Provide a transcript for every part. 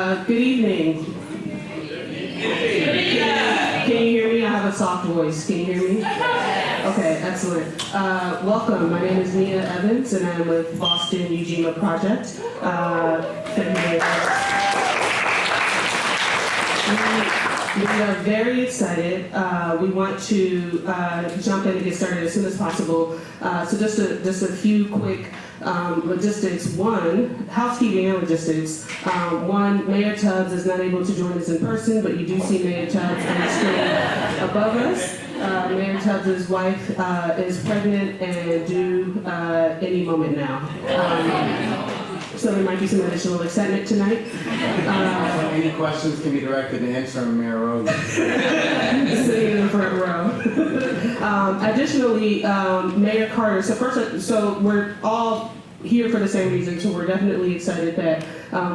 Good evening. Can you hear me? I have a soft voice. Can you hear me? Okay, excellent. Welcome. My name is Nia Evans, and I'm with Boston Ujima Project. We are very excited. We want to jump in and get started as soon as possible. So just a few quick logistics. One, housekeeping and logistics. One, Mayor Tubbs is not able to join us in person, but you do see Mayor Tubbs on the screen above us. Mayor Tubbs' wife is pregnant and due any moment now. So there might be some additional excitement tonight. Any questions can be directed to interim Mayor Rose. Sitting in the front row. Additionally, Mayor Carter. So we're all here for the same reason. So we're definitely excited that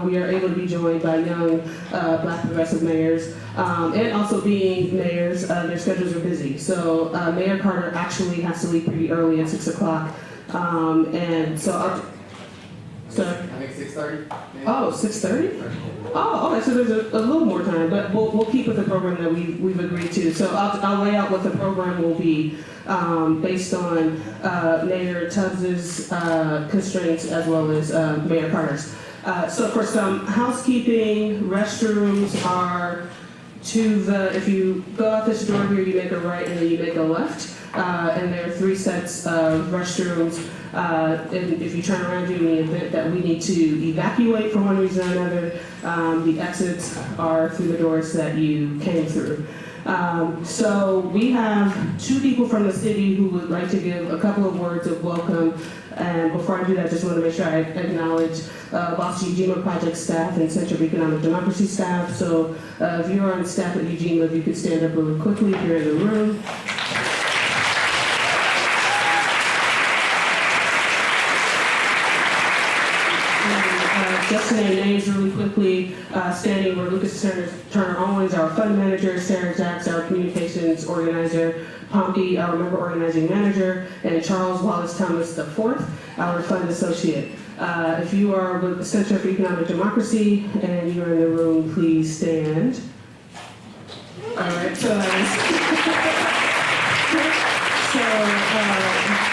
we are able to be joined by young Black progressive mayors, and also being mayors, their schedules are busy. So Mayor Carter actually has to leave pretty early at 6 o'clock, and so. Sir? I think 6:30. Oh, 6:30? Oh, okay, so there's a little more time, but we'll keep with the program that we've agreed to. So I'll lay out what the program will be based on Mayor Tubbs's constraints as well as Mayor Carter's. So for some housekeeping, restrooms are if you go out this door here, you make a right and then you make a left. And there are 3 sets of restrooms. And if you turn around during the event that we need to evacuate for one reason or another, the exits are through the doors that you came through. So we have 2 people from the city who would like to give a couple of words of welcome. And before I do that, I just want to make sure I acknowledge Boston Ujima Project staff and Center of Economic Democracy staff. So if you're on staff at Ujima, if you could stand up really quickly if you're in the room. Just to name names really quickly, standing were Lucas Turner Owens, our fund manager, Sarah Jacks, our communications organizer, Pompey, our member organizing manager, and Charles Wallace Thomas IV, our fund associate. If you are with the Center for Economic Democracy and you're in the room, please stand. All right, so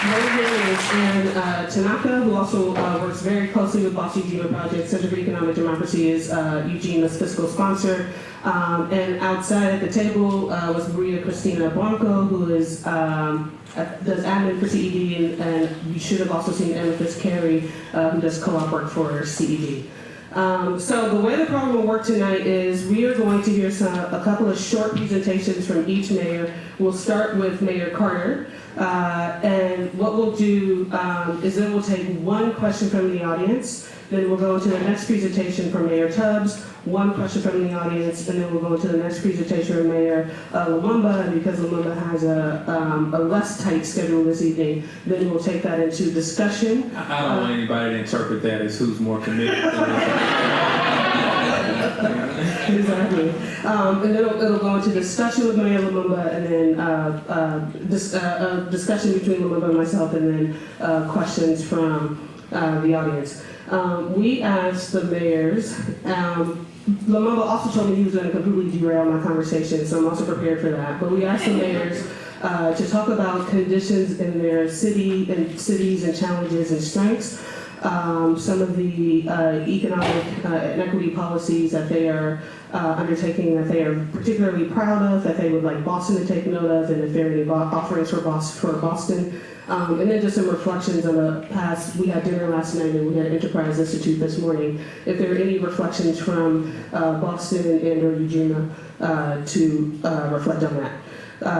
Melvin and Tanaka, who also works very closely with Boston Ujima Project. Center for Economic Democracy is Ujima's fiscal sponsor. And outside at the table was Maria Cristina Blanco, who does admin for CED, and you should have also seen Emma Fitzcarry, who does co-op work for CED. So the way the program will work tonight is we are going to hear a couple of short presentations from each mayor. We'll start with Mayor Carter. And what we'll do is then we'll take 1 question from the audience, then we'll go into the next presentation from Mayor Tubbs, 1 question from the audience, and then we'll go into the next presentation from Mayor Lumumba. And because Lumumba has a less tight schedule this evening, then we'll take that into discussion. I don't want anybody to interpret that as who's more committed. Exactly. And then it'll go into discussion with Mayor Lumumba, and then discussion between Lumumba and myself, and then questions from the audience. We asked the mayors. Lumumba also told me he was going to completely derail my conversation, so I'm also prepared for that. But we asked the mayors to talk about conditions in their cities and challenges and strengths. Some of the economic and equity policies that they are undertaking that they are particularly proud of, that they would like Boston to take note of, and if there are any offerings for Boston. And then just some reflections on the past. We had dinner last night and we had Enterprise Institute this morning. If there are any reflections from Boston and or Ujima to reflect on that.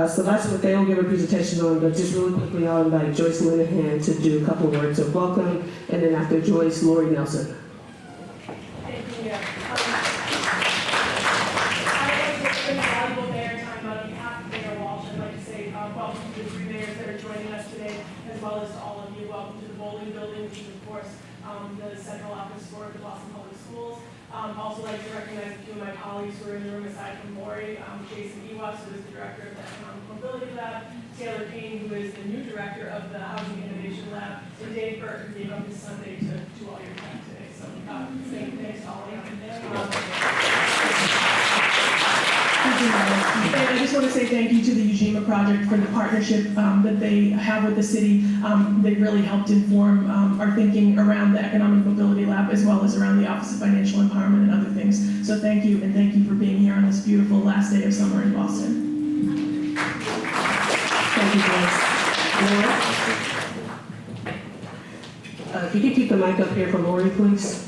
So that's what they'll give a presentation on, but just really quickly I'll invite Joyce Linehan to do a couple of words of welcome, and then after Joyce, Lori Nelson. Thank you. I would like to spend a valuable mayor time on behalf of Mayor Walsh. I'd like to say welcome to the 3 mayors that are joining us today, as well as to all of you. Welcome to the Bolling building, which is of course the central office for the Boston Public Schools. Also like to recognize a few of my colleagues who are in the room aside from Lori, Jason Ewas, who is the director of the Economic Mobility Lab, Taylor Payne, who is the new director of the Housing Innovation Lab, and Dave Burke, who gave up his Sunday to do all your time today. So thanks to all of you. I just want to say thank you to the Ujima project for the partnership that they have with the city. They really helped inform our thinking around the Economic Mobility Lab as well as around the Office of Financial Empowerment and other things. So thank you, and thank you for being here on this beautiful last day of summer in Boston. Thank you, Joyce. Laura? If you could keep the mic up here for Lori, please.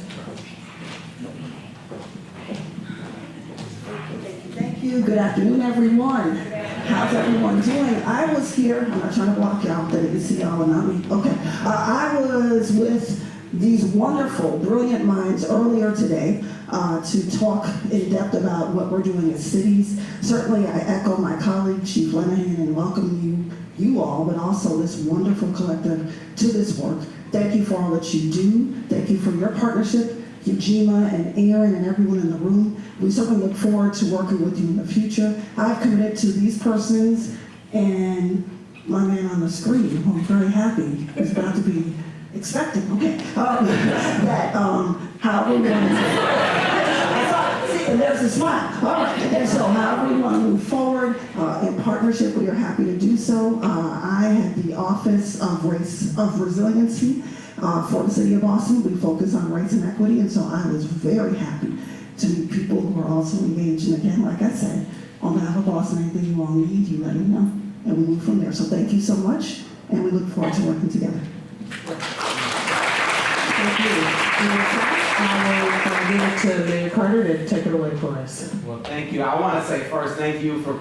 Thank you. Good afternoon, everyone. How's everyone doing? I was here. I'm not trying to block y'all. That you can see y'all and not me. Okay. I was with these wonderful, brilliant minds earlier today to talk in depth about what we're doing as cities. Certainly, I echo my colleague, Chief Lenahan, and welcome you all, but also this wonderful collective to this work. Thank you for all that you do. Thank you for your partnership, Ujima and Aaron and everyone in the room. We certainly look forward to working with you in the future. I've committed to these persons and my man on the screen, who I'm very happy is about to be expecting, okay, how we want to, see, and there's a smile, all right, and so however we want to move forward in partnership, we are happy to do so. I had the Office of Resiliency for the City of Boston. We focus on race and equity, and so I was very happy to meet people who are also engaged, and again, like I said, on behalf of Boston, anything you all need, you let me know, and we move from there. So thank you so much, and we look forward to working together. Thank you. And with that, I will give it to Mayor Carter to take it away for us. Well, thank you. I want to say first, thank you for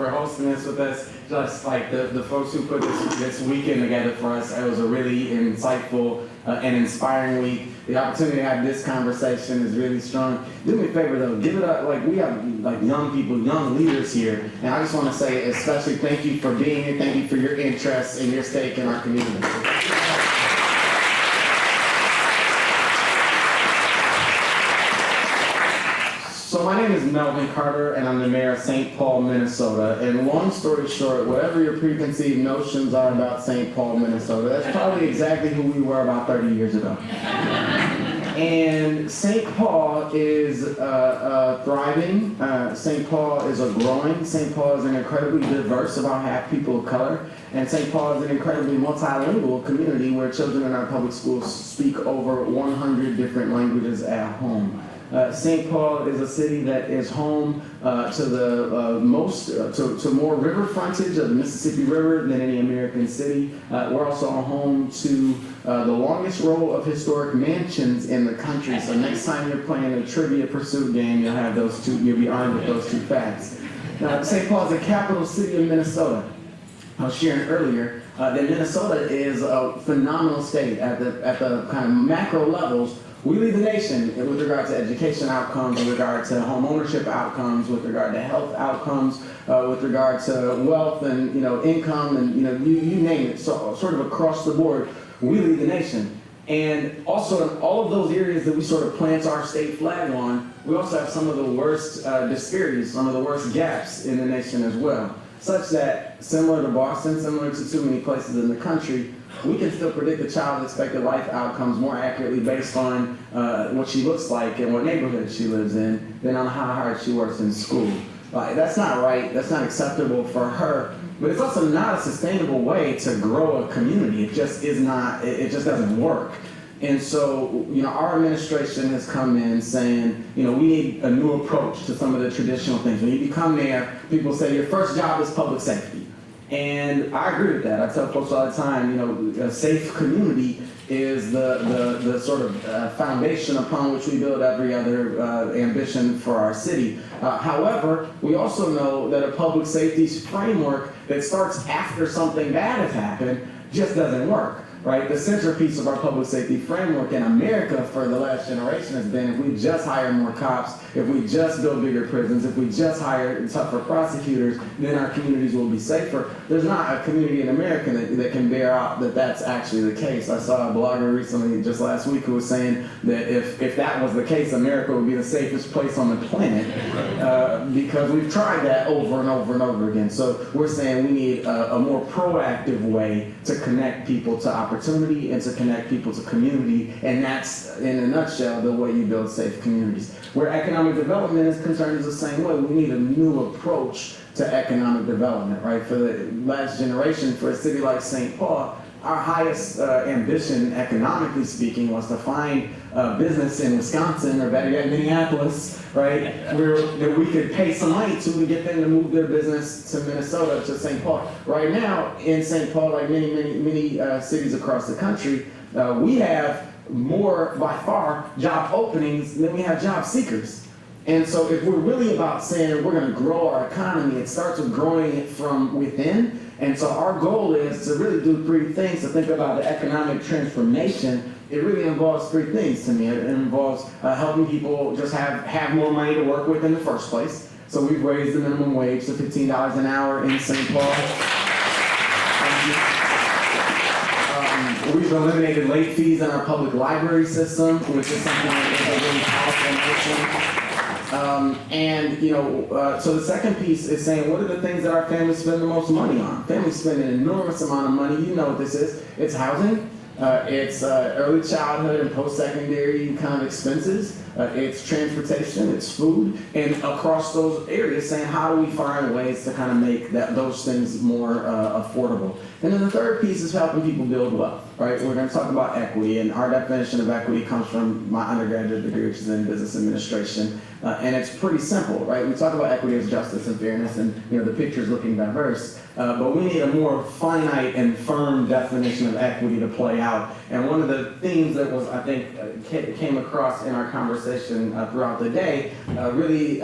hosting this with us. Just like the folks who put this weekend together for us. It was a really insightful and inspiring week. The opportunity to have this conversation is really strong. Do me a favor though, give it up. Like we have like young people, young leaders here, and I just want to say especially thank you for being here. Thank you for your interest and your stake in our community. So my name is Melvin Carter, and I'm the mayor of St. Paul, Minnesota. And long story short, whatever your preconceived notions are about St. Paul, Minnesota, that's probably exactly who we were about 30 years ago. And St. Paul is thriving. St. Paul is a growing. St. Paul is an incredibly diverse, about half people of color. And St. Paul is an incredibly multilingual community where children in our public schools speak over 100 different languages at home. St. Paul is a city that is home to the to more river frontage of the Mississippi River than any American city. We're also home to the longest row of historic mansions in the country. So next time you're playing a trivia pursuit game, you'll have those two. You'll be armed with those two facts. Now, St. Paul is the capital city of Minnesota. I was sharing earlier that Minnesota is a phenomenal state at the kind of macro levels. We lead the nation with regard to education outcomes, with regard to home ownership outcomes, with regard to health outcomes, with regard to wealth and income and you name it. So sort of across the board, we lead the nation. And also in all of those areas that we sort of plant our state flag on, we also have some of the worst disparities, some of the worst gaps in the nation as well. Such that, similar to Boston, similar to too many places in the country, we can still predict the child's expected life outcomes more accurately based on what she looks like and what neighborhood she lives in than on how hard she works in school. That's not right, that's not acceptable for her, but it's also not a sustainable way to grow a community. It just is not, it just doesn't work. And so, our administration has come in saying, we need a new approach to some of the traditional things. When you become mayor, people say your first job is public safety. And I agree with that. I tell folks all the time, a safe community is the sort of foundation upon which we build every other ambition for our city. However, we also know that a public safety framework that starts after something bad has happened just doesn't work. Right? The centerpiece of our public safety framework in America for the last generation has been if we just hire more cops, if we just build bigger prisons, if we just hire tougher prosecutors, then our communities will be safer. There's not a community in America that can bear out that that's actually the case. I saw a blogger recently, just last week, who was saying that if that was the case, America would be the safest place on the planet because we've tried that over and over and over again. So we're saying we need a more proactive way to connect people to opportunities. opportunity and to connect people to community, and that's, in a nutshell, the way you build safe communities. Where economic development is concerned is the same way. We need a new approach to economic development, right? For the last generation, for a city like St. Paul, our highest ambition, economically speaking, was to find business in Wisconsin, or better yet, Minneapolis, right? Where we could pay some money to get them to move their business to Minnesota, to St. Paul. Right now, in St. Paul, like many cities across the country, we have more, by far, job openings than we have job seekers. And so if we're really about saying we're going to grow our economy, it starts with growing it from within. And so our goal is to really do three things to think about the economic transformation. It really involves three things to me. It involves helping people just have more money to work with in the first place. So we've raised the minimum wage to $15 an hour in St. Paul. We've eliminated late fees in our public library system, which is something that is a really powerful mission. So the second piece is saying, what are the things that our families spend the most money on? Families spend an enormous amount of money. You know what this is. It's housing. It's early childhood and post-secondary kind of expenses. It's transportation. It's food. And across those areas, saying, how do we find ways to kind of make those things more affordable? And then the third piece is helping people build wealth, right? We're going to talk about equity, and our definition of equity comes from my undergraduate degree, which is in business administration, and it's pretty simple, right? We talk about equity as justice and fairness, and the picture's looking diverse, but we need a more finite and firm definition of equity to play out. And one of the themes that was, I think, came across in our conversation throughout the day really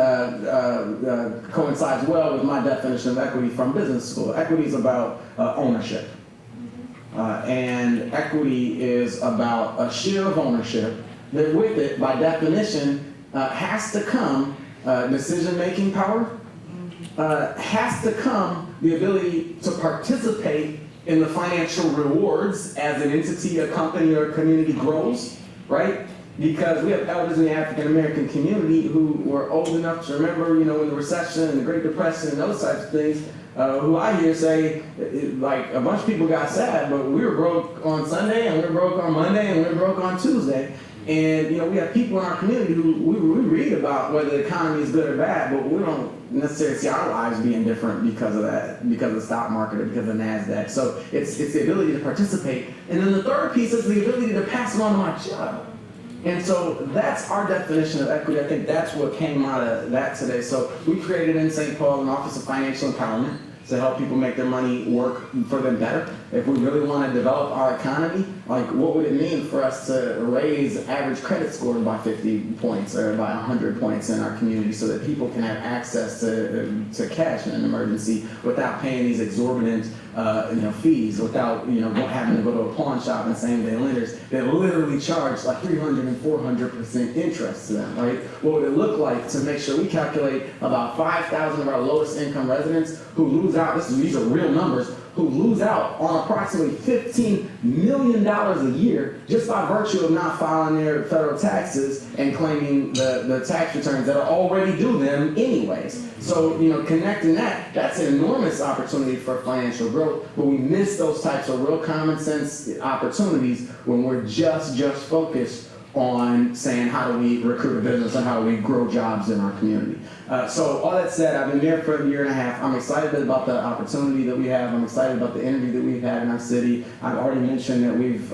coincides well with my definition of equity from business school. Equity is about ownership. And equity is about a share of ownership that with it, by definition, has to come decision-making power, has to come the ability to participate in the financial rewards as an entity, a company, or a community grows, right? Because we have elders in the African American community who were old enough to remember, in the recession and the Great Depression and those types of things, who I hear say, like, a bunch of people got sad, but we were broke on Sunday, and we were broke on Monday, and we were broke on Tuesday. And, we have people in our community who we read about whether the economy is good or bad, but we don't necessarily see our lives being different because of that, because of the stock market or because of NASDAQ. So it's the ability to participate. And then the third piece is the ability to pass it on to my child. And so that's our definition of equity. I think that's what came out of that today. So we created in St. Paul an Office of Financial Empowerment to help people make their money work for them better. If we really want to develop our economy, like, what would it mean for us to raise average credit score by 50 points or by 100 points in our community so that people can have access to cash in an emergency without paying these exorbitant fees, without having to go to a pawn shop and same-day lenders that literally charge like 300 and 400% interest to them, right? What would it look like to make sure we calculate about 5,000 of our lowest income residents who lose out, these are real numbers, who lose out on approximately $15 million a year just by virtue of not filing their federal taxes and claiming the tax returns that are already due them anyways. So, connecting that's an enormous opportunity for financial growth, but we miss those types of real common sense opportunities when we're just focused on saying, how do we recruit a business and how do we grow jobs in our community. So all that said, I've been there for a year and a half. I'm excited about the opportunity that we have. I'm excited about the energy that we've had in our city. I've already mentioned that we've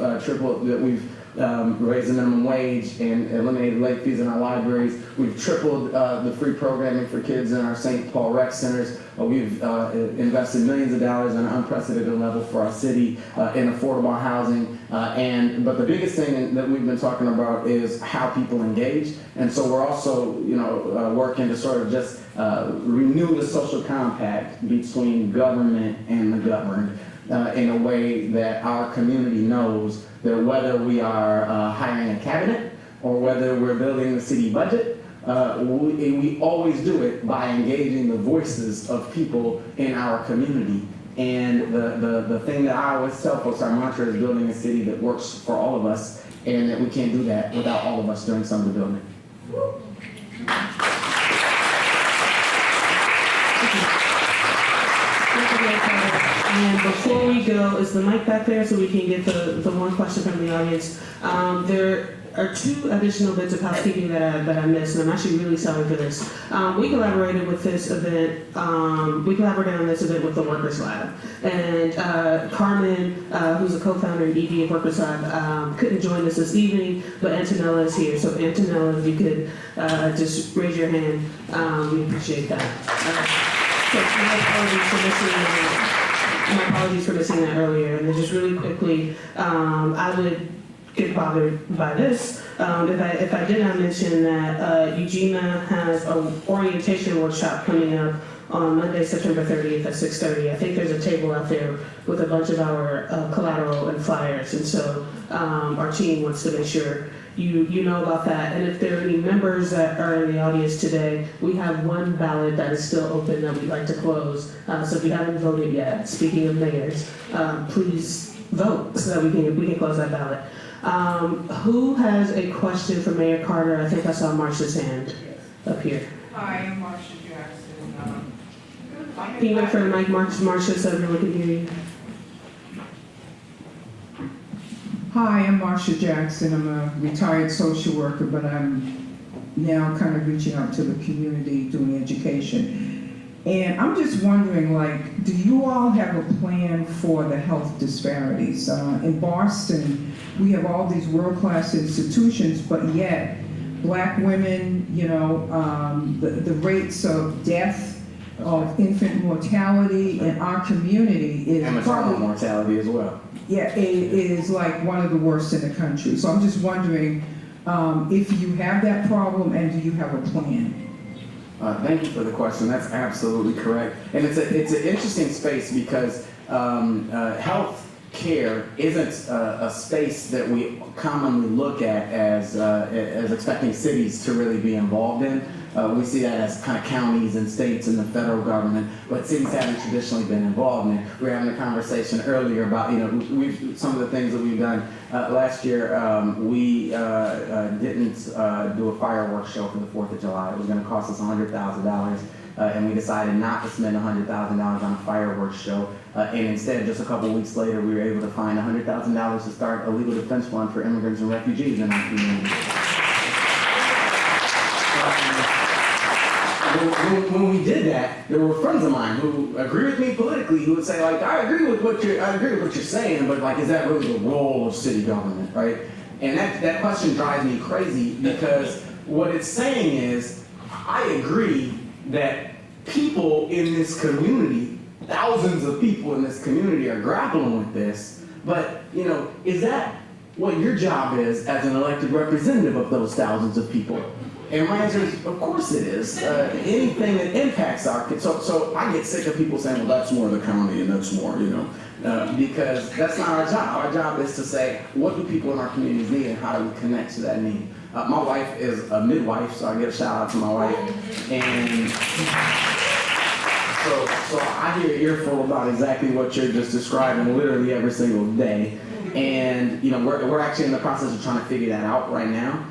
raised the minimum wage and eliminated late fees in our libraries. We've tripled the free programming for kids in our St. Paul rec centers. We've invested millions of dollars on an unprecedented level for our city in affordable housing. But the biggest thing that we've been talking about is how people engage. And so we're also, working to sort of just renew the social compact between government and the governed in a way that our community knows that whether we are hiring a cabinet or whether we're building the city budget, we always do it by engaging the voices of people in our community. And the thing that I always tell folks, our mantra is building a city that works for all of us, and that we can't do that without all of us doing some of the building. And before we go, is the mic back there so we can get the one question from the audience? There are two additional bits of housekeeping that I missed, and I'm actually really sorry for this. We collaborated with this event. We collaborated on this event with the Workers Lab, and Carmen, who's a co-founder and ED of Workers Lab, couldn't join us this evening, but Antonella is here. So Antonella, if you could just raise your hand, we appreciate that. So my apologies for missing that earlier. And then just really quickly, I would get bothered by this if I did not mention that Ujima has an orientation workshop coming up on Monday, September 30th at 6:30. I think there's a table out there with a bunch of our collateral and flyers, and so our team wants to make sure you know about that. And if there are any members that are in the audience today, we have one ballot that is still open that we'd like to close. So if you haven't voted yet, speaking of mayors, please vote so that we can close that ballot. Who has a question for Mayor Carter? I think I saw Marcia's hand up here. Hi, I'm Marcia Jackson. Can you wait for the mic, Marcia, so everyone can hear you? Hi, I'm Marcia Jackson. I'm a retired social worker, but I'm now kind of reaching out to the community doing education. And I'm just wondering, like, do you all have a plan for the health disparities? In Boston, we have all these world-class institutions, but yet Black women, the rates of death, of infant mortality in our community is And maternal probably, mortality as well. yeah, it is like one of the worst in the country. So I'm just wondering if you have that problem and do you have a plan? Thank you for the question. That's absolutely correct. And it's an interesting space because health care isn't a space that we commonly look at as expecting cities to really be involved in. We see that as kind of counties and states and the federal government, but cities haven't traditionally been involved in it. We were having a conversation earlier about, some of the things that we've done. Last year, we didn't do a fireworks show for the 4th of July. It was going to cost us $100,000, and we decided not to spend $100,000 on a fireworks show. And instead, just a couple weeks later, we were able to find $100,000 to start a legal defense fund for immigrants and refugees in our community. When we did that, there were friends of mine who agree with me politically, who would say, like, I agree with what you're saying, but like, is that really the role of city government, right? And that question drives me crazy because what it's saying is, I agree that people in this community, thousands of people in this community are grappling with this, but is that what your job is as an elected representative of those thousands of people? And my answer is, of course it is. Anything that impacts our kids. So I get sick of people saying, well, that's more the county and that's more, because that's not our job. Our job is to say, what do people in our communities need and how do we connect to that need? My wife is a midwife, so I give a shout out to my wife. And so I hear an earful about exactly what you're just describing literally every single day. And we're actually in the process of trying to figure that out right now.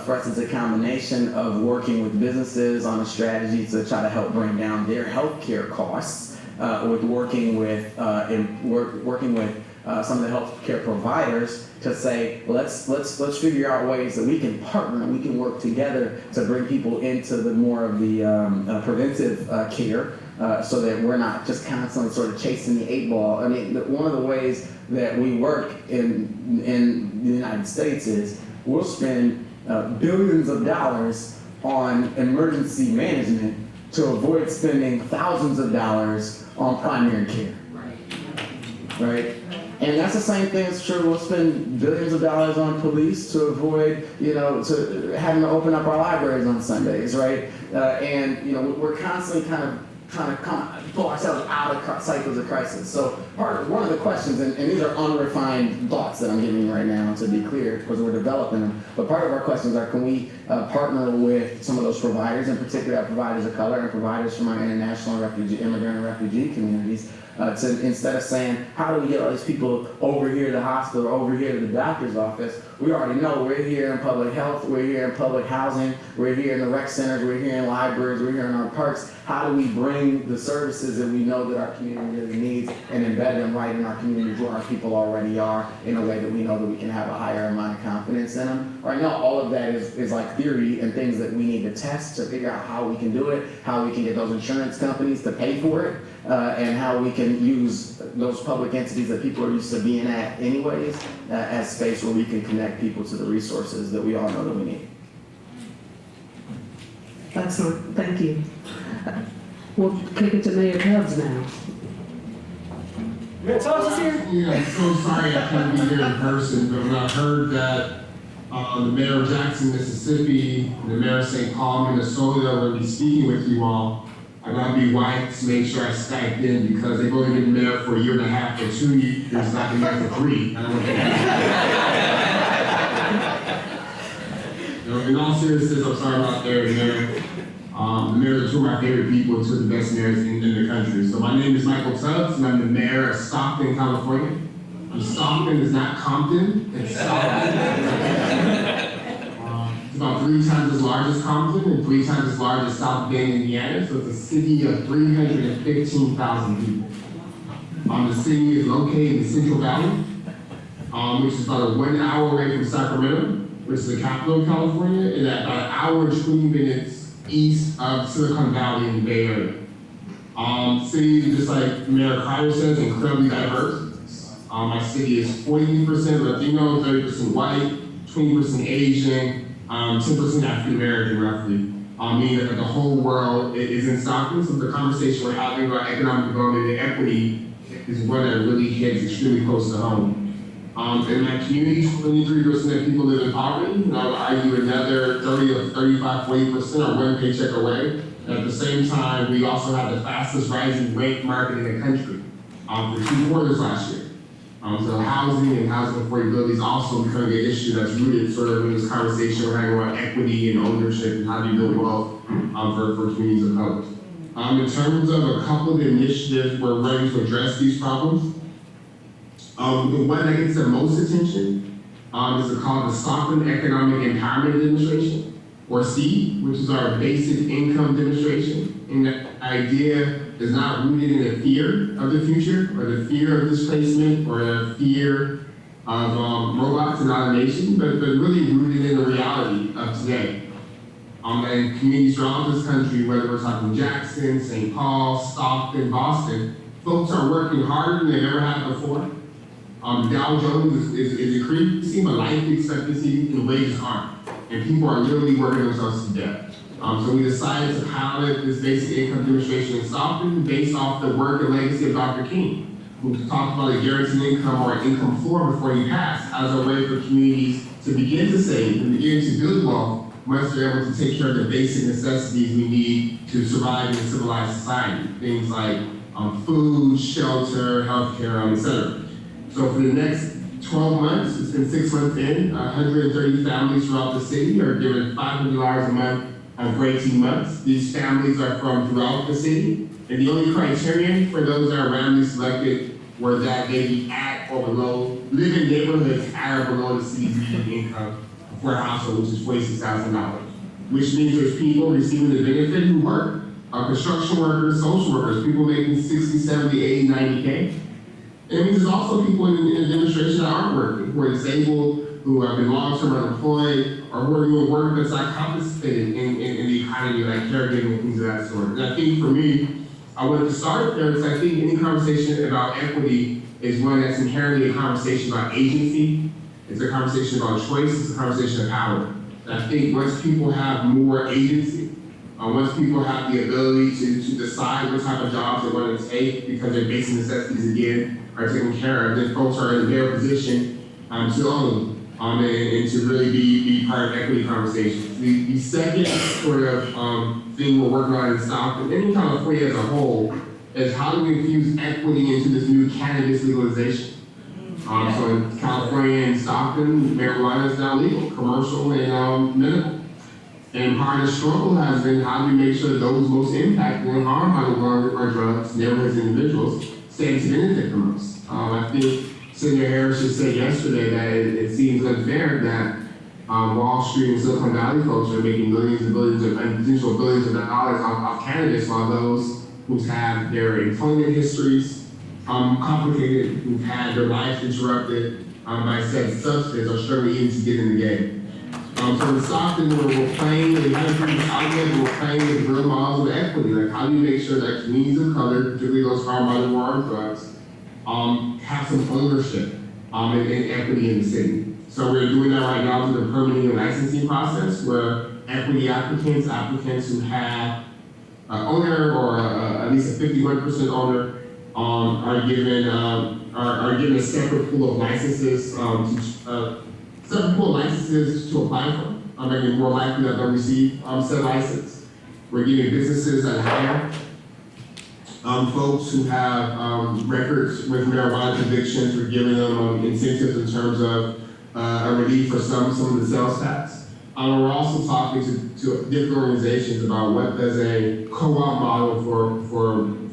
For us, it's a combination of working with businesses on a strategy to try to help bring down their healthcare costs, with working with some of the healthcare providers to say, let's figure out ways that we can partner and we can work together to bring people into the more of the preventive care, so that we're not just constantly sort of chasing the 8 ball. I mean, one of the ways that we work in the United States is we'll spend billions of dollars on emergency management to avoid spending thousands of dollars on primary care. Right? And that's the same thing that's true. We'll spend billions of dollars on police to avoid, to having to open up our libraries on Sundays, right? And we're constantly kind of trying to pull ourselves out of cycles of crisis. So one of the questions, and these are unrefined thoughts that I'm giving you right now, to be clear, because we're developing them, but part of our questions are, can we partner with some of those providers, in particular our providers of color and providers from our international and immigrant and refugee communities, to instead of saying, how do we get all these people over here to the hospital, over here to the doctor's office? We already know we're here in public health, we're here in public housing, we're here in the rec centers, we're here in libraries, we're here in our parks. How do we bring the services that we know that our community really needs and embed them right in our communities where our people already are in a way that we know that we can have a higher amount of confidence in them? Right now, all of that is like theory and things that we need to test to figure out how we can do it, how we can get those insurance companies to pay for it, and how we can use those public entities that people are used to being at anyways as space where we can connect people to the resources that we all know that we need. Excellent, thank you. We'll kick it to Mayor Tubbs now. Yeah, I'm so sorry I couldn't be here in person, but when I heard that the mayor of Jackson, Mississippi, and the mayor of St. Paul, Minnesota will be speaking with you all, I gotta be wise to make sure I Skyped in because they've only been mayor for a year and a half or 2 years, not been mayor for 3. I don't want to in all seriousness, I'm sorry about their mayor. The mayor are two of my favorite people, two of the best mayors in the country. So my name is Michael Tubbs, and I'm the mayor of Stockton, California. Stockton is not Compton, it's Stockton. It's about 3 times as large as Compton and 3 times as large as South Bend, Indiana. So it's a city of 315,000 people. The city is located in the Central Valley, which is about a 1 hour away from Sacramento, which is the capital of California, and about an hour and 20 minutes east of Silicon Valley in the Bay Area. City, just like Mayor Cryer says, incredibly diverse. My city is 40% Latino, 30% white, 20% Asian, 10% African American roughly. Meaning that the whole world is in Stockton, so the conversation we're having about economic development and equity is one that really hits extremely close to home. In my community, 23% of people live in poverty, and I would argue another 30 or 35, 40% are one paycheck away. And at the same time, we also have the fastest rising rate market in the country for 2 quarters last year. So housing and housing affordability is also becoming an issue that's rooted sort of in this conversation we're having about equity and ownership and how do you build wealth for communities of color. In terms of a couple of the initiatives we're ready to address these problems, the one that gets the most attention is called the Stockton Economic Empowerment Demonstration, or SEED, which is our basic income demonstration. And the idea is not rooted in the fear of the future, or the fear of displacement, or the fear of robots and automation, but really rooted in the reality of today. And communities throughout this country, whether we're talking Jackson, St. Paul, Stockton, Boston, folks are working harder than they've ever had before. Dow Jones is increasing, but life expectancy and wages aren't. And people are literally working themselves to death. So we decided to pilot this basic income demonstration in Stockton based off the work and legacy of Dr. King, who talked about a guaranteed income or an income floor before he passed as a way for communities to begin to save and begin to build wealth once they're able to take care of the basic necessities we need to survive in a civilized society. Things like food, shelter, healthcare, etc. So for the next 12 months, it's been 6 months in, 130 families throughout the city are given $500 a month for 18 months. These families are from throughout the city, and the only criterion for those that are randomly selected were that they be at or below, live in neighborhoods at or below the city's median income for a household, which is $46,000. Which means there's people receiving the benefit who work, construction workers, social workers, people making 60, 70, 80, 90K. And it means there's also people in the demonstration that aren't working, who are disabled, who have been long-term unemployed, or who are doing work that's not compensated in the economy, like caregiving and things of that sort. And I think for me, I wanted to start there because I think any conversation about equity is one that's inherently a conversation about agency. It's a conversation about choice, it's a conversation of power. And I think once people have more agency, once people have the ability to decide what type of jobs they want to take because their basic necessities, again, are taken care of, then folks are in their position to own and to really be part of equity conversations. The second sort of thing we're working on in Stockton, and in California as a whole, is how do we infuse equity into this new cannabis legalization? So in California and Stockton, marijuana is now legal, commercial and medical. And part of the struggle has been how do we make sure that those most impacted and harmed by the war or drugs, neighborhoods, individuals, stand to benefit from us. I think Senator Harris just said yesterday that it seems unfair that Wall Street and Silicon Valley folks are making millions and billions of, and potential billions of dollars off cannabis, while those who have their employment histories complicated, who've had their lives interrupted by said substance, are struggling even to get in the game. So in Stockton, we're playing, we had a previous outlet, we're playing with real models of equity. Like, how do you make sure that communities of color, particularly those harmed by the war on drugs, have some ownership and equity in the city? So we're doing that right now through the permitting and licensing process, where equity applicants who have an owner or at least a 51% owner, are given a separate pool of licenses to apply for, making it more likely that they'll receive said license. We're giving businesses that hire folks who have records with marijuana convictions. We're giving them incentives in terms of a relief for some of the sales tax. We're also talking to different organizations about what does a co-op model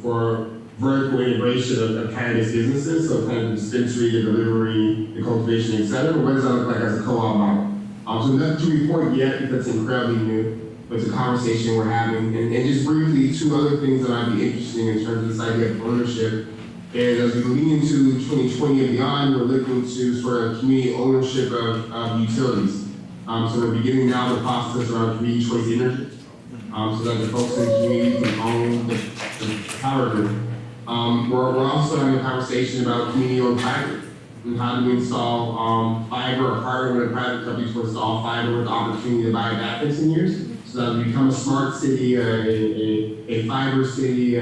for vertical integration of cannabis businesses, so kind of dispensary, the delivery, the cultivation, et cetera. What does that look like as a co-op model? So nothing to report yet because it's incredibly new, but it's a conversation we're having. And just briefly, two other things that might be interesting in terms of this idea of ownership. And as we lean into 2020 and beyond, we're looking to sort of community ownership of utilities. So we're beginning now the process around community choice energy, so that the folks in the community can own the power grid. We're also having a conversation about community-owned fiber and how do we install fiber or partner with private companies to install fiber with the opportunity to buy it back in 10 years, so that we become a smart city, a fiber city,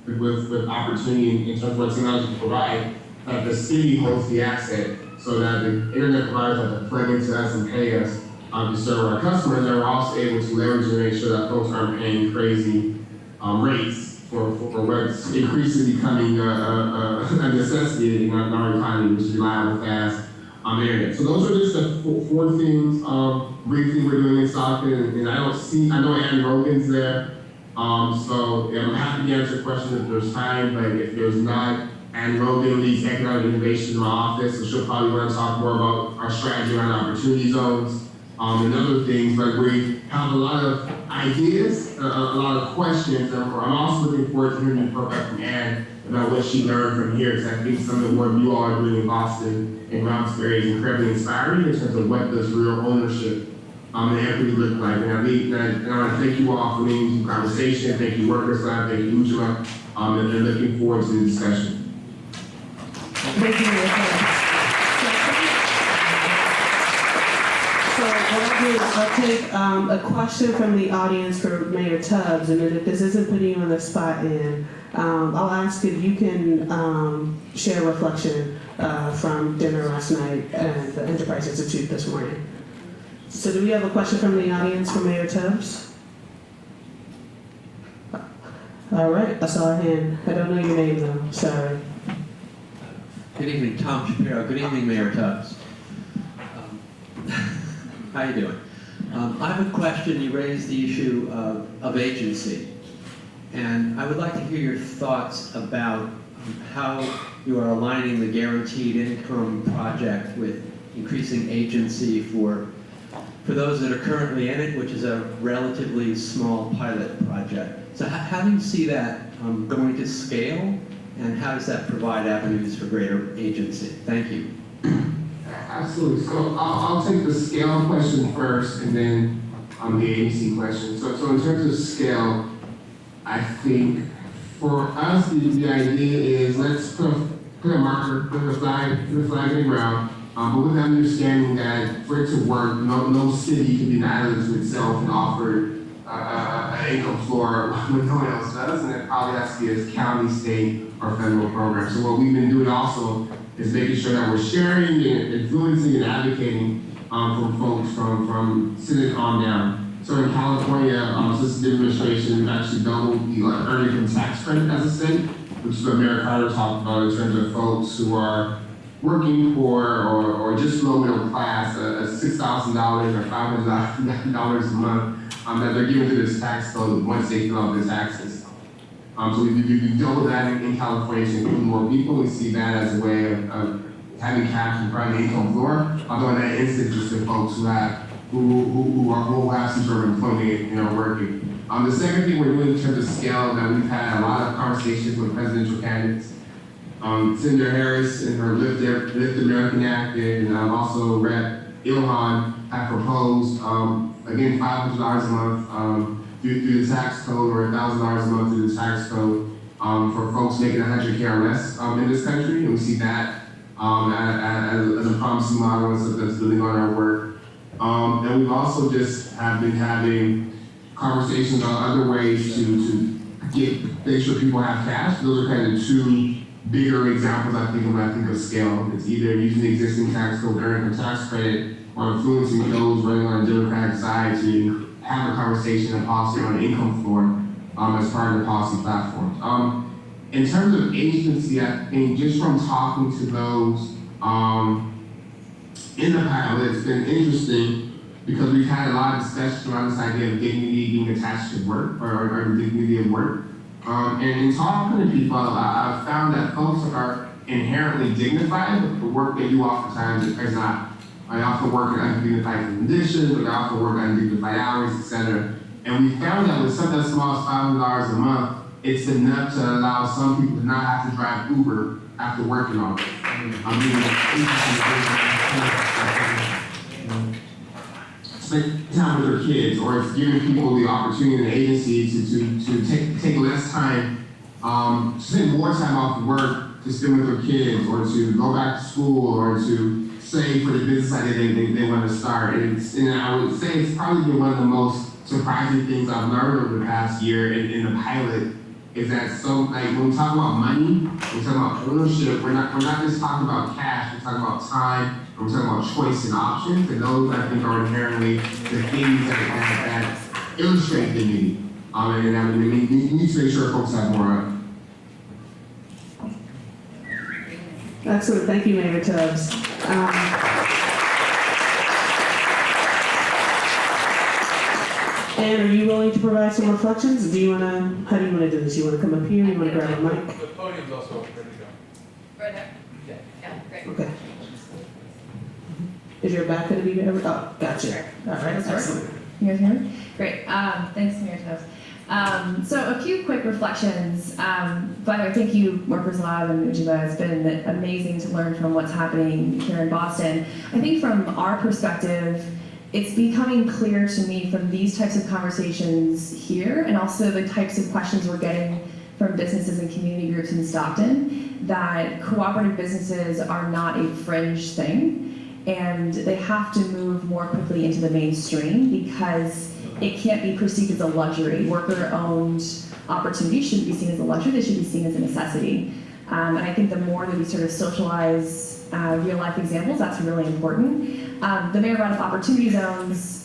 with opportunity in terms of what technology can provide, that the city holds the asset, so that the internet providers have to plug into us and pay us to serve our customers, and we're also able to leverage and make sure that folks aren't paying crazy rates for what's increasingly becoming a necessity in our economy, which is reliable, fast internet. So those are just the four things briefly we're doing in Stockton, and I know Ann Rogan's there, so I'm happy to answer questions if there's time, but if there's not, Ann Rogan leads economic innovation in my office, so she'll probably want to talk more about our strategy around opportunity zones and other things, but we have a lot of ideas, a lot of questions, and I'm also looking forward to hearing from Ann about what she learned from here, because I think some of the work you all are doing in Boston and Roxbury is incredibly inspiring in terms of what does real ownership and equity look like. And I want to thank you all for leading the conversation. Thank you, Workers Lab, thank you, Ujima, and looking forward to the discussion. Thank you. So what I'll do is I'll take a question from the audience for Mayor Tubbs, and then if this isn't putting you on the spot, I'll ask if you can share a reflection from dinner last night and the Enterprise Institute this morning. So do we have a question from the audience for Mayor Tubbs? All right, I saw a hand. I don't know your name though, sorry. Good evening, Tom Shapiro. Good evening, Mayor Tubbs. How you doing? I have a question. You raised the issue of agency, and I would like to hear your thoughts about how you are aligning the guaranteed income project with increasing agency for those that are currently in it, which is a relatively small pilot project. So how do you see that going to scale, and how does that provide avenues for greater agency? Thank you. Absolutely. So I'll take the scale question first, and then the agency question. So in terms of scale, I think for us the idea is let's put a marker, put a flag in the ground, but with the understanding that for it to work, no city can be an island to itself and offer an income floor when no one else does, and it probably has to be a county, state, or federal program. So what we've been doing also is making sure that we're sharing and influencing and advocating from folks from Senate on down. So in California, since the administration, we've actually doubled the earned income tax credit as a state, which is what Mayor Carter talked about in terms of folks who are working poor or just low middle class, $6,000 or $500 a month that they're given to this tax code once they fill out their taxes. So we deal with that in California to include more people. We see that as a way of having cash in front of the income floor, although in that instance it's the folks who have some sort of employment, working. The second thing we're doing in terms of scale, that we've had a lot of conversations with presidential candidates. Senator Harris and her Lift American Act, and also Rep. Ilhan have proposed, again, $500 a month through the tax code, or $1,000 a month through the tax code for folks making $100K or less in this country, and we see that as a promising model and stuff that's building on our work. And we've also just have been having conversations on other ways to make sure people have cash. Those are kind of two bigger examples I think of scale. It's either using the existing tax code, earning a tax credit, or influencing those running on the Democratic side to have a conversation and policy on the income floor as part of the policy platform. In terms of agency, I think just from talking to those in the pilot, it's been interesting because we've had a lot of discussion around this idea of dignity being attached to work or dignity of work. And in talking to people, I've found that folks are inherently dignified, but the work they do oftentimes is not. I often work in undignified conditions, but I often work on undignified hours, etc. And we found that with something as small as $500 a month, it's enough to allow some people to not have to drive Uber after working all day. Spend time with their kids, or it's giving people the opportunity and the agency to take less time, spend more time off of work to spend with their kids, or to go back to school, or to save for the business idea they want to start. And I would say it's probably been one of the most surprising things I've learned over the past year in the pilot, is that when we talk about money, when we talk about ownership, we're not just talking about cash, we're talking about time, and we're talking about choice and options, and those I think are inherently the things that illustrate dignity. And we need to make sure folks have more of. Excellent, thank you, Mayor Tubbs. Ann, are you willing to provide some reflections? How do you want to do this? You want to come up here? You want to grab a mic? The podium's also ready to go. Right there? Yeah. Yeah, great. Okay. Is your back going to be there? Oh, gotcha. All right, excellent. You guys hear me? Great. Thanks, Mayor Tubbs. So a few quick reflections. By the way, thank you, Workers Lab and Ujima. It's been amazing to learn from what's happening here in Boston. I think from our perspective, it's becoming clear to me from these types of conversations here, and also the types of questions we're getting from businesses and community groups in Stockton, that cooperative businesses are not a fringe thing, and they have to move more quickly into the mainstream because it can't be perceived as a luxury. Worker-owned opportunities shouldn't be seen as a luxury, they should be seen as a necessity. And I think the more that we sort of socialize real-life examples, that's really important. The mayor brought up opportunity zones.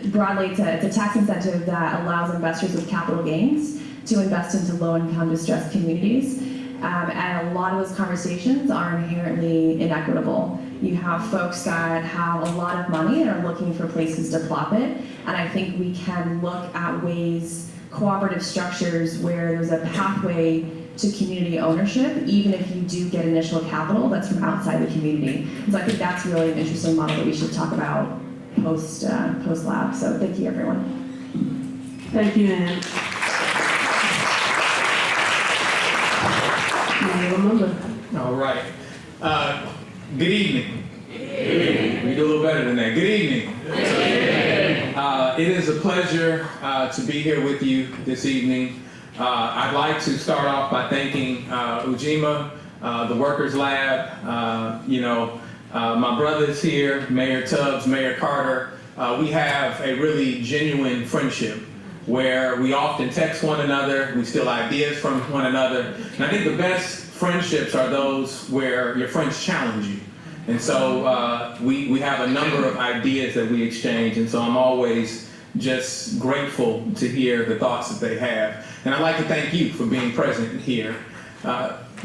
Broadly, it's a tax incentive that allows investors with capital gains to invest into low-income distressed communities. And a lot of those conversations are inherently inequitable. You have folks that have a lot of money and are looking for places to plop it. And I think we can look at ways, cooperative structures, where there's a pathway to community ownership, even if you do get initial capital that's from outside the community. So I think that's really an interesting model that we should talk about post-lab. So thank you, everyone. Thank you, Ann. Mayor Lumumba. All right. Good evening. We do a little better than that. Good evening. It is a pleasure to be here with you this evening. I'd like to start off by thanking Ujima, the Workers Lab, my brothers here, Mayor Tubbs, Mayor Carter. We have a really genuine friendship where we often text one another, we steal ideas from one another. And I think the best friendships are those where your friends challenge you. And so we have a number of ideas that we exchange, and so I'm always just grateful to hear the thoughts that they have. And I'd like to thank you for being present here.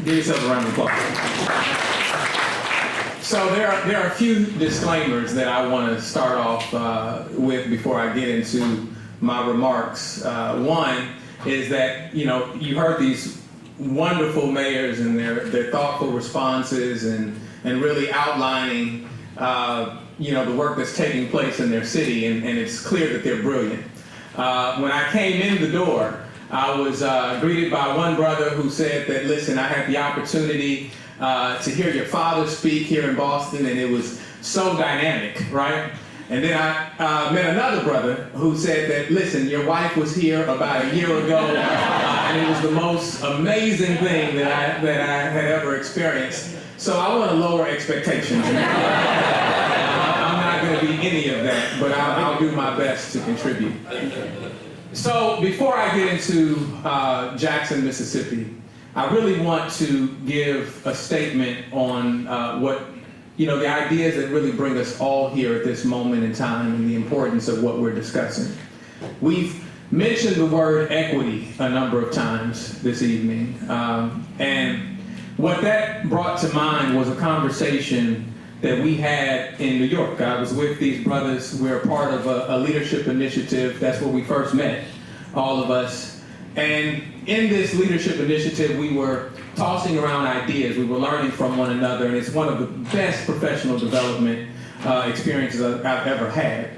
Give yourself a round of applause. So there are a few disclaimers that I want to start off with before I get into my remarks. One is that, you heard these wonderful mayors and their thoughtful responses and really outlining, the work that's taking place in their city, and it's clear that they're brilliant. When I came in the door, I was greeted by one brother who said that, listen, I had the opportunity to hear your father speak here in Boston, and it was so dynamic, right? And then I met another brother who said that, listen, your wife was here about a year ago, and it was the most amazing thing that I had ever experienced. So I want to lower expectations. I'm not going to be any of that, but I'll do my best to contribute. So before I get into Jackson, Mississippi, I really want to give a statement on the ideas that really bring us all here at this moment in time and the importance of what we're discussing. We've mentioned the word equity a number of times this evening, and what that brought to mind was a conversation that we had in New York. I was with these brothers. We're part of a leadership initiative. That's where we first met, all of us. And in this leadership initiative, we were tossing around ideas. We were learning from one another, and it's one of the best professional development experiences I've ever had.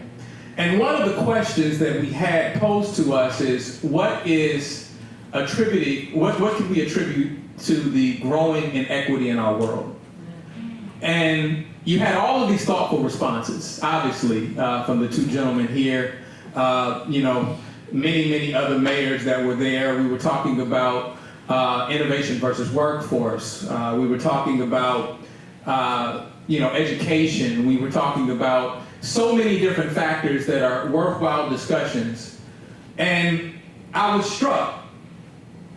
And one of the questions that we had posed to us is, what can we attribute to the growing inequity in our world? And you had all of these thoughtful responses, obviously, from the two gentlemen here, many other mayors that were there. We were talking about innovation versus workforce. We were talking about, education. We were talking about so many different factors that are worthwhile discussions. And I was struck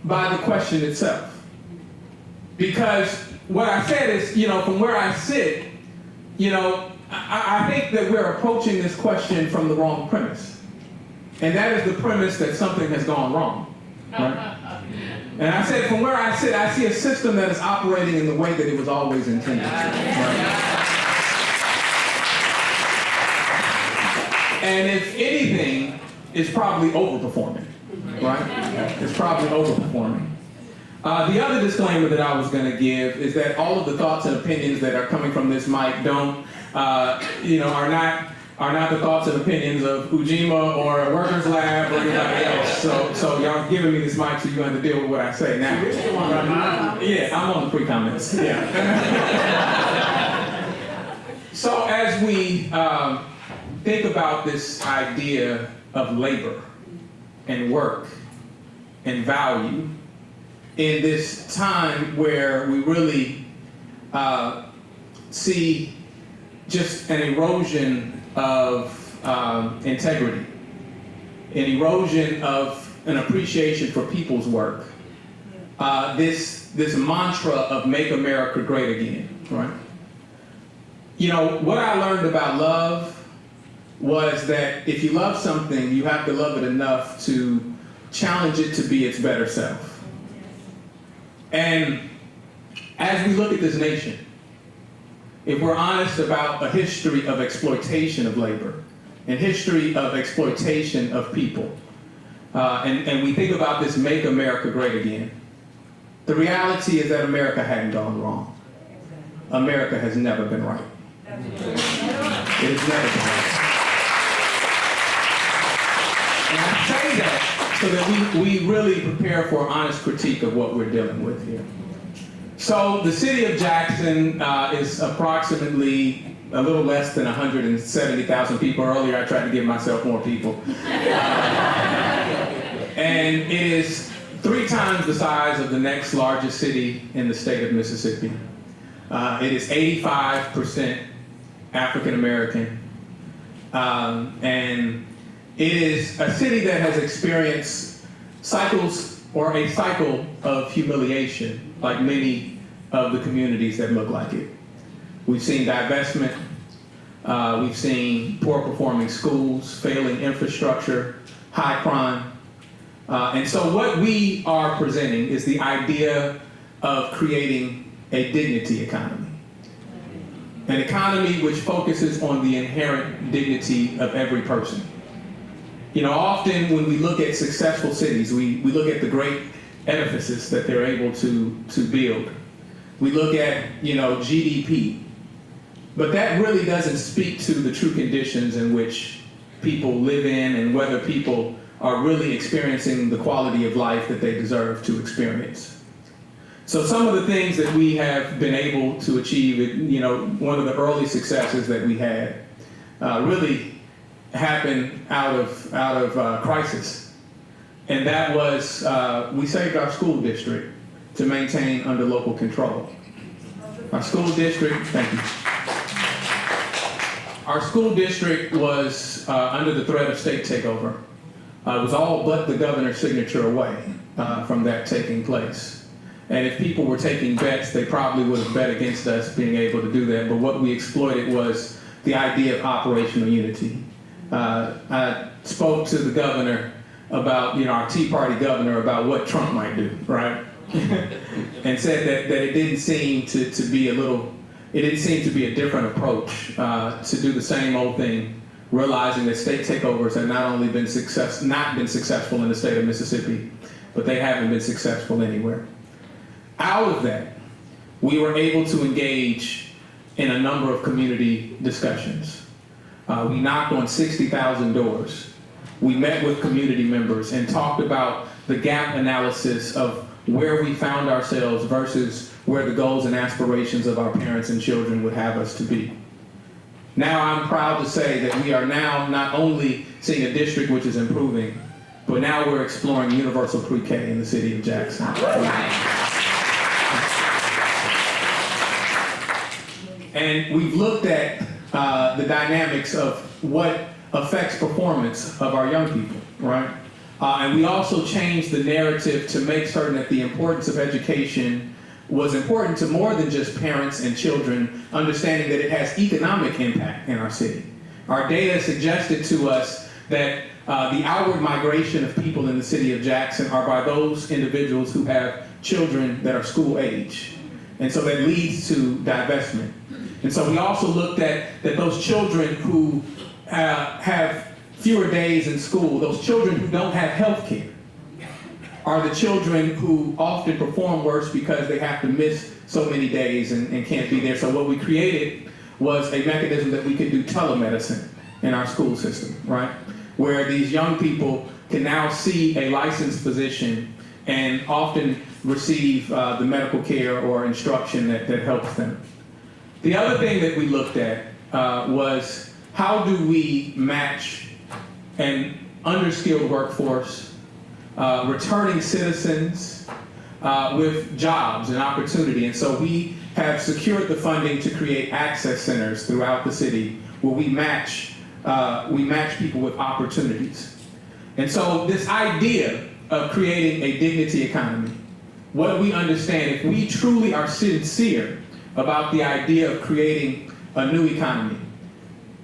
by the question itself. Because what I said is, from where I sit, I think that we're approaching this question from the wrong premise. And that is the premise that something has gone wrong. Right? And I said, from where I sit, I see a system that is operating in the way that it was always intended to. Right? And if anything, it's probably overperforming. Right? It's probably overperforming. The other disclaimer that I was going to give is that all of the thoughts and opinions that are coming from this mic are not the thoughts and opinions of Ujima or a workers lab or anybody else. So y'all giving me this mic so you have to deal with what I say now. Yeah, I'm on the pre-comments. Yeah. So as we think about this idea of labor and work and value, in this time where we really see just an erosion of integrity, an erosion of an appreciation for people's work, this mantra of make America great again, right? What I learned about love was that if you love something, you have to love it enough to challenge it to be its better self. And as we look at this nation, if we're honest about a history of exploitation of labor and history of exploitation of people, and we think about this make America great again, the reality is that America hadn't gone wrong. America has never been right. It has never been right. And I say that so that we really prepare for honest critique of what we're dealing with here. So the city of Jackson is approximately a little less than 170,000 people. Earlier I tried to give myself more people. And it is 3 times the size of the next largest city in the state of Mississippi. It is 85% African American. And it is a city that has experienced cycles or a cycle of humiliation, like many of the communities that look like it. We've seen divestment, we've seen poor performing schools, failing infrastructure, high crime. And so what we are presenting is the idea of creating a dignity economy. An economy which focuses on the inherent dignity of every person. You know, often when we look at successful cities, we look at the great edifices that they're able to build. We look at, you know, GDP. But that really doesn't speak to the true conditions in which people live in and whether people are really experiencing the quality of life that they deserve to experience. So some of the things that we have been able to achieve, you know, one of the early successes that we had really happened out of crisis. And that was, we saved our school district to maintain under local control. Our school district, thank you. Our school district was under the threat of state takeover. It was all but the governor's signature away from that taking place. And if people were taking bets, they probably would have bet against us being able to do that. But what we exploited was the idea of operational unity. I spoke to the governor about, you know, our Tea Party governor, about what Trump might do, right? And said that it didn't seem to be a different approach to do the same old thing, realizing that state takeovers have not only been not been successful in the state of Mississippi, but they haven't been successful anywhere. Out of that, we were able to engage in a number of community discussions. We knocked on 60,000 doors. We met with community members and talked about the gap analysis of where we found ourselves versus where the goals and aspirations of our parents and children would have us to be. Now I'm proud to say that we are now not only seeing a district which is improving, but now we're exploring universal pre-K in the city of Jackson. And we've looked at the dynamics of what affects performance of our young people, right? And we also changed the narrative to make certain that the importance of education was important to more than just parents and children, understanding that it has economic impact in our city. Our data suggested to us that the outward migration of people in the city of Jackson are by those individuals who have children that are school age. And so that leads to divestment. And so we also looked at that those children who have fewer days in school, those children who don't have health care, are the children who often perform worse because they have to miss so many days and can't be there. So what we created was a mechanism that we could do telemedicine in our school system, right? Where these young people can now see a licensed physician and often receive the medical care or instruction that helps them. The other thing that we looked at was how do we match an underskilled workforce, returning citizens with jobs and opportunity. And so we have secured the funding to create access centers throughout the city where we match people with opportunities. And so this idea of creating a dignity economy, what we understand, if we truly are sincere about the idea of creating a new economy,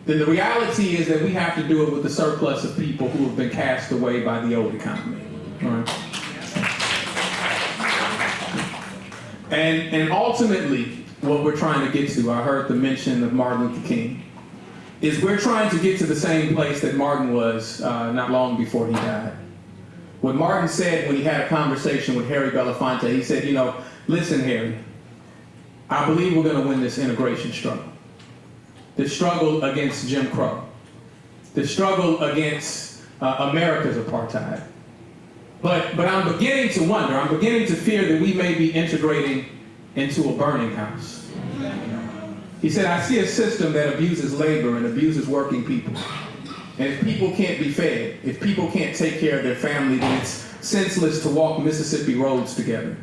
then the reality is that we have to do it with the surplus of people who have been cast away by the old economy. Right? And ultimately, what we're trying to get to, I heard the mention of Martin Luther King, is we're trying to get to the same place that Martin was not long before he died. What Martin said when he had a conversation with Harry Belafonte, he said, you know, listen, Harry, I believe we're going to win this integration struggle. The struggle against Jim Crow. The struggle against America's apartheid. But I'm beginning to wonder, I'm beginning to fear that we may be integrating into a burning house. He said, I see a system that abuses labor and abuses working people. And if people can't be fed, if people can't take care of their family, then it's senseless to walk Mississippi roads together.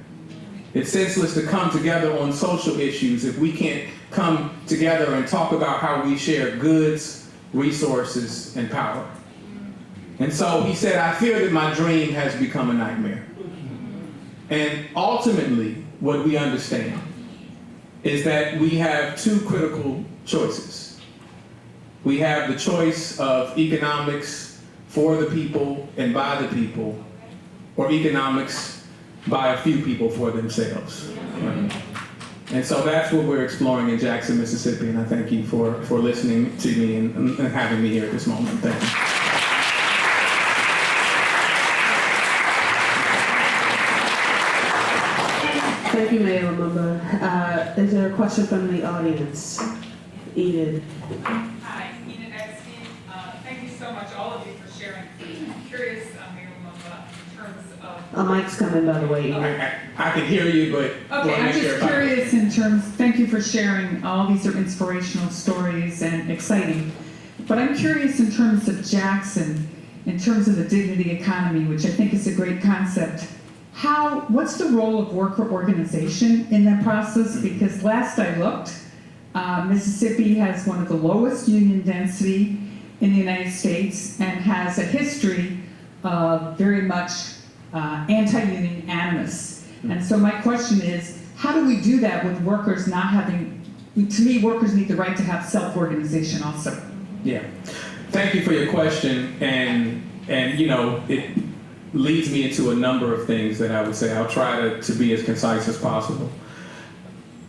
It's senseless to come together on social issues if we can't come together and talk about how we share goods, resources, and power. And so he said, I fear that my dream has become a nightmare. And ultimately, what we understand is that we have two critical choices. We have the choice of economics for the people and by the people, or economics by a few people for themselves. Right? And so that's what we're exploring in Jackson, Mississippi, and I thank you for listening to me and having me here at this moment. Thank you. Thank you, Mayor Lumumba. Is there a question from the audience? Enid. Hi, Enid Epstein. Thank you so much, all of you, for sharing. I'm curious, Mayor Lumumba, in terms of... A mic's coming, by the way. I can hear you, but... Okay, I'm just curious in terms, thank you for sharing. All these are inspirational stories and exciting. But I'm curious in terms of Jackson, in terms of the dignity economy, which I think is a great concept. What's the role of worker organization in that process? Because last I looked, Mississippi has one of the lowest union density in the United States and has a history of very much anti-union animus. And so my question is, how do we do that with workers not having, to me, workers need the right to have self-organization also. Yeah. Thank you for your question. And you know, it leads me into a number of things that I would say. I'll try to be as concise as possible.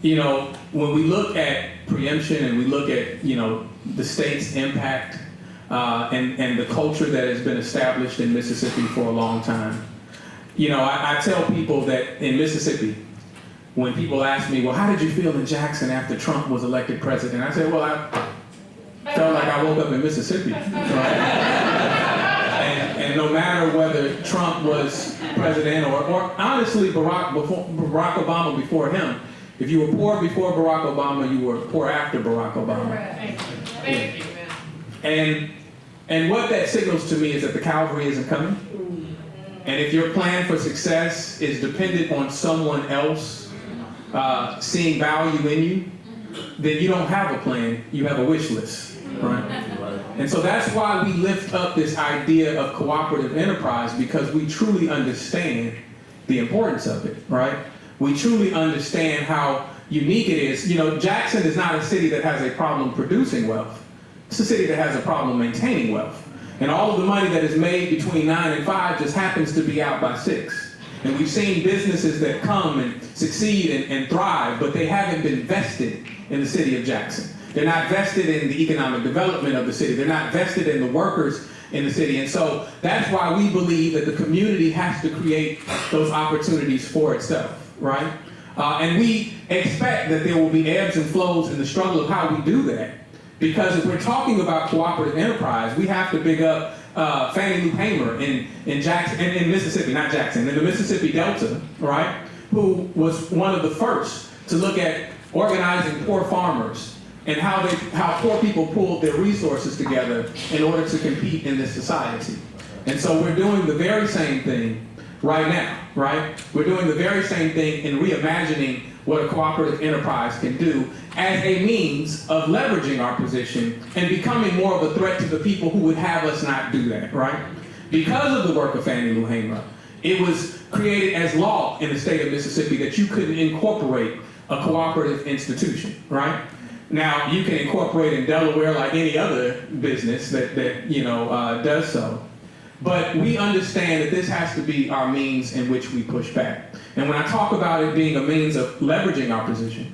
You know, when we look at preemption and we look at, you know, the state's impact and the culture that has been established in Mississippi for a long time, you know, I tell people that in Mississippi, when people ask me, well, how did you feel in Jackson after Trump was elected president? I say, well, I felt like I woke up in Mississippi, right? And no matter whether Trump was president or honestly Barack Obama before him, if you were poor before Barack Obama, you were poor after Barack Obama. Thank you. And what that signals to me is that the cavalry isn't coming. And if your plan for success is dependent on someone else seeing value in you, then you don't have a plan, you have a wish list, right? And so that's why we lift up this idea of cooperative enterprise, because we truly understand the importance of it, right? We truly understand how unique it is. You know, Jackson is not a city that has a problem producing wealth. It's a city that has a problem maintaining wealth. And all of the money that is made between 9 and 5 just happens to be out by 6. And we've seen businesses that come and succeed and thrive, but they haven't been vested in the city of Jackson. They're not vested in the economic development of the city. They're not vested in the workers in the city. And so that's why we believe that the community has to create those opportunities for itself, right? And we expect that there will be ebbs and flows in the struggle of how we do that. Because if we're talking about cooperative enterprise, we have to big up Fannie Lou Hamer in Jackson, in Mississippi, not Jackson, in the Mississippi Delta, right? Who was one of the first to look at organizing poor farmers and how poor people pooled their resources together in order to compete in this society. And so we're doing the very same thing right now, right? We're doing the very same thing in reimagining what a cooperative enterprise can do as a means of leveraging our position and becoming more of a threat to the people who would have us not do that, right? Because of the work of Fannie Lou Hamer, it was created as law in the state of Mississippi that you couldn't incorporate a cooperative institution, right? Now, you can incorporate in Delaware like any other business that does so. But we understand that this has to be our means in which we push back. And when I talk about it being a means of leveraging our position,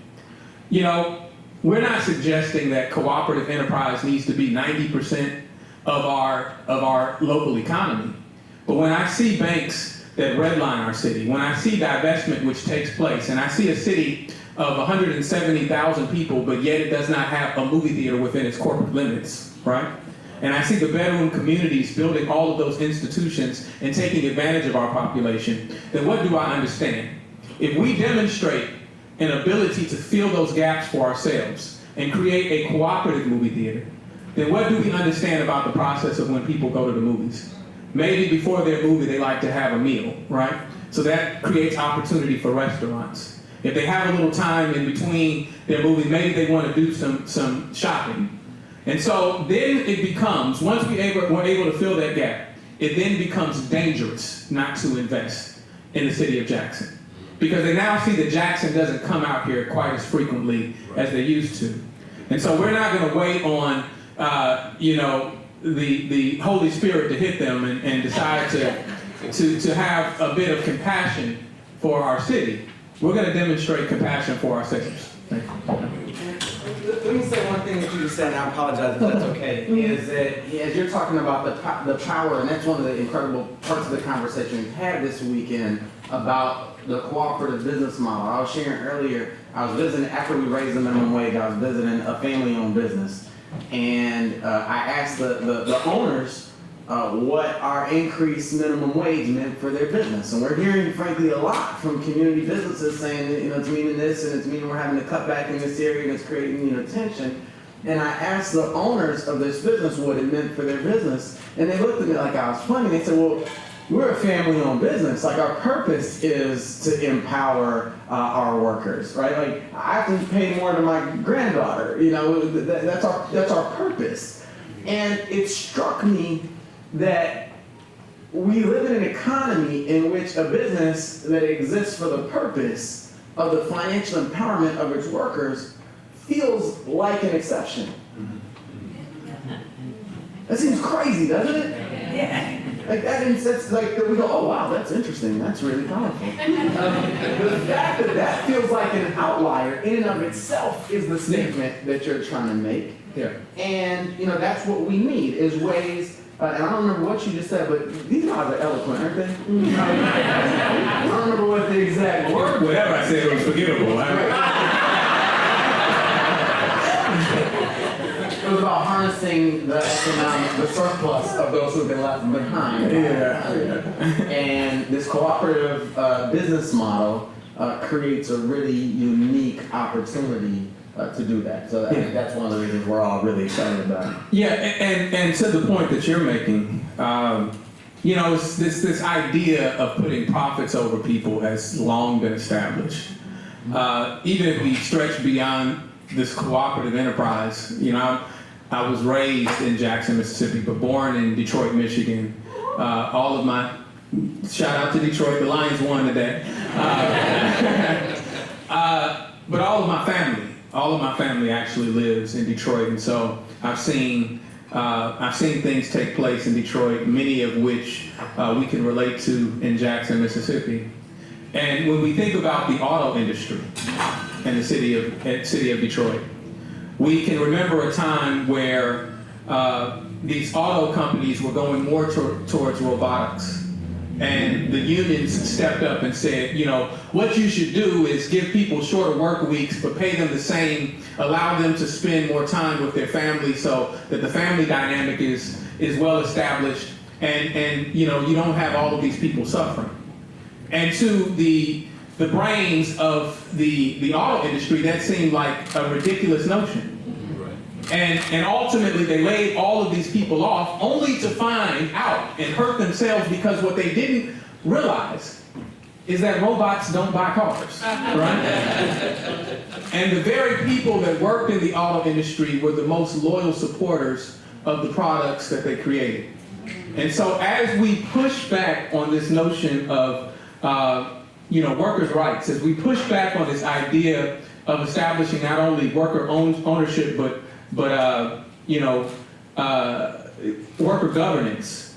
you know, we're not suggesting that cooperative enterprise needs to be 90% of our local economy. But when I see banks that redline our city, when I see divestment which takes place, and I see a city of 170,000 people, but yet it does not have a movie theater within its corporate limits, right? And I see the bedroom communities building all of those institutions and taking advantage of our population, then what do I understand? If we demonstrate an ability to fill those gaps for ourselves and create a cooperative movie theater, then what do we understand about the process of when people go to the movies? Maybe before their movie they like to have a meal, right? So that creates opportunity for restaurants. If they have a little time in between their movie, maybe they want to do some shopping. And so then it becomes, once we're able to fill that gap, it then becomes dangerous not to invest in the city of Jackson. Because they now see that Jackson doesn't come out here quite as frequently as they used to. And so we're not going to wait on, the Holy Spirit to hit them and decide to have a bit of compassion for our city. we're going to demonstrate compassion for ourselves. Thank you. Let me say one thing that you just said, and I apologize if that's okay, is that as you're talking about the power, and that's one of the incredible parts of the conversation we've had this weekend about the cooperative business model. I was sharing earlier, I was visiting, after we raised the minimum wage, I was visiting a family-owned business, and I asked the owners what our increased minimum wage meant for their business. And we're hearing, frankly, a lot from community businesses saying that, it's meaning this, and it's meaning we're having to cut back in this area, and it's creating, tension. And I asked the owners of this business what it meant for their business, and they looked at me like I was funny. They said, well, we're a family-owned business. Like, our purpose is to empower our workers, right? Like, I have to pay more to my granddaughter. That's our purpose. And it struck me that we live in an economy in which a business that exists for the purpose of the financial empowerment of its workers feels like an exception. That seems crazy, doesn't it? Yeah. Like that, that's like we go, oh wow, that's interesting. That's really powerful. The fact that feels like an outlier in and of itself is the statement that you're trying to make. Yeah. And that's what we need is ways. And I don't remember what you just said, but these guys are eloquent, aren't they? I don't remember what the exact word was. Whatever I said was forgettable. It was about harnessing the surplus of those who've been left behind. And this cooperative business model creates a really unique opportunity to do that. So I think that's one of the reasons we're all really excited about it. Yeah, and to the point that you're making, it's this idea of putting profits over people has long been established. Even if we stretch beyond this cooperative enterprise, I was raised in Jackson, Mississippi, but born in Detroit, Michigan. All of my, shout out to Detroit, the Lions won today. But all of my family actually lives in Detroit, and so I've seen things take place in Detroit, many of which we can relate to in Jackson, Mississippi. And when we think about the auto industry in the city of Detroit, we can remember a time where these auto companies were going more towards robotics. And the unions stepped up and said, what you should do is give people shorter work weeks, but pay them the same, allow them to spend more time with their family so that the family dynamic is well established and you don't have all of these people suffering. And to the brains of the auto industry, that seemed like a ridiculous notion. And ultimately, they laid all of these people off only to find out and hurt themselves because what they didn't realize is that robots don't buy cars, right? And the very people that worked in the auto industry were the most loyal supporters of the products that they created. And so as we push back on this notion of workers' rights, as we push back on this idea of establishing not only worker ownership, but worker governance,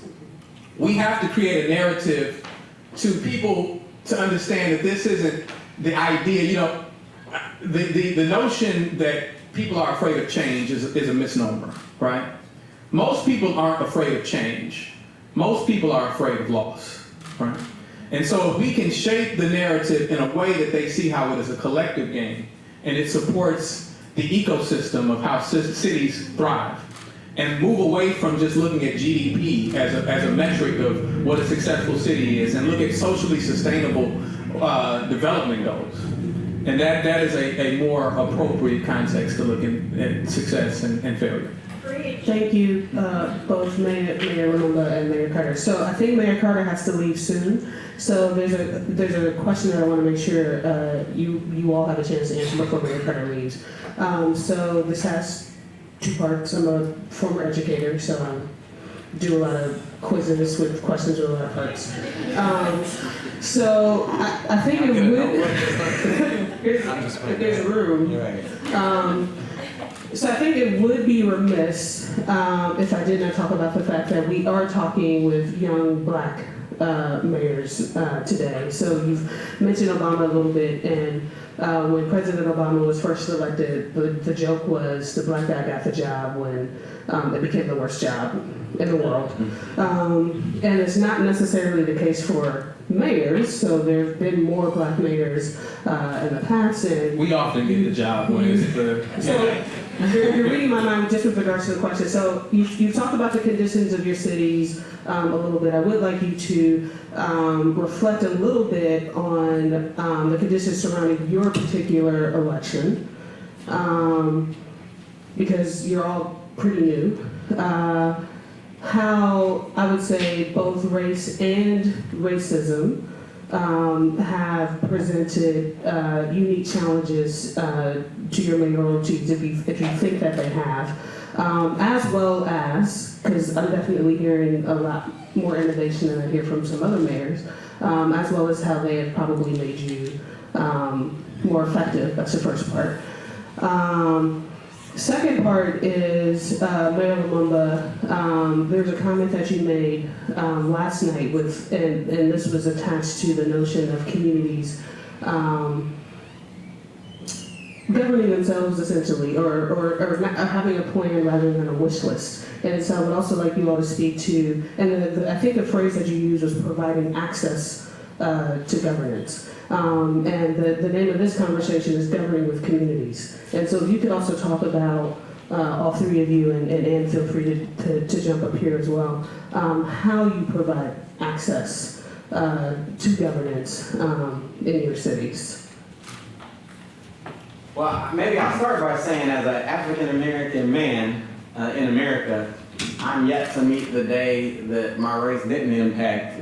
we have to create a narrative to people to understand that this isn't the idea, the notion that people are afraid of change is a misnomer, right? Most people aren't afraid of change. Most people are afraid of loss, right? And so if we can shape the narrative in a way that they see how it is a collective game, and it supports the ecosystem of how cities thrive, and move away from just looking at GDP as a metric of what a successful city is, and look at socially sustainable development goals. And that is a more appropriate context to look at success and failure. Thank you, both Mayor Lumumba and Mayor Carter. So I think Mayor Carter has to leave soon. So there's a question that I want to make sure you all have a chance to answer before Mayor Carter leaves. So this has two parts. I'm a former educator, so I do a lot of quizzes with questions with a lot of parts. So I think it would. There's room. So I think it would be remiss if I did not talk about the fact that we are talking with young Black mayors today. So you've mentioned Obama a little bit, and when President Obama was first elected, the joke was the black guy got the job when it became the worst job in the world. And it's not necessarily the case for mayors, so there have been more black mayors in the past. And We often get the job when it's the. so you're reading my mind just with regards to the question. So you've talked about the conditions of your cities a little bit. I would like you to reflect a little bit on the conditions surrounding your particular election, because you're all pretty new. How I would say both race and racism have presented unique challenges to your mayoral teams, if you think that they have, as well as, because I'm definitely hearing a lot more innovation than I hear from some other mayors, as well as how they have probably made you more effective. That's the first part. Second part is Mayor Lumumba. There's a comment that you made last night with, and this was attached to the notion of communities governing themselves essentially, or having a plan rather than a wish list. And so I would also like you all to speak to, and I think the phrase that you used was providing access to governance. And the name of this conversation is Governing with Communities. And so if you could also talk about, all three of you, and Ann, feel free to jump up here as well, how you provide access to governance in your cities. Well, maybe I'll start by saying, as an African American man in America, I'm yet to meet the day that my race didn't impact.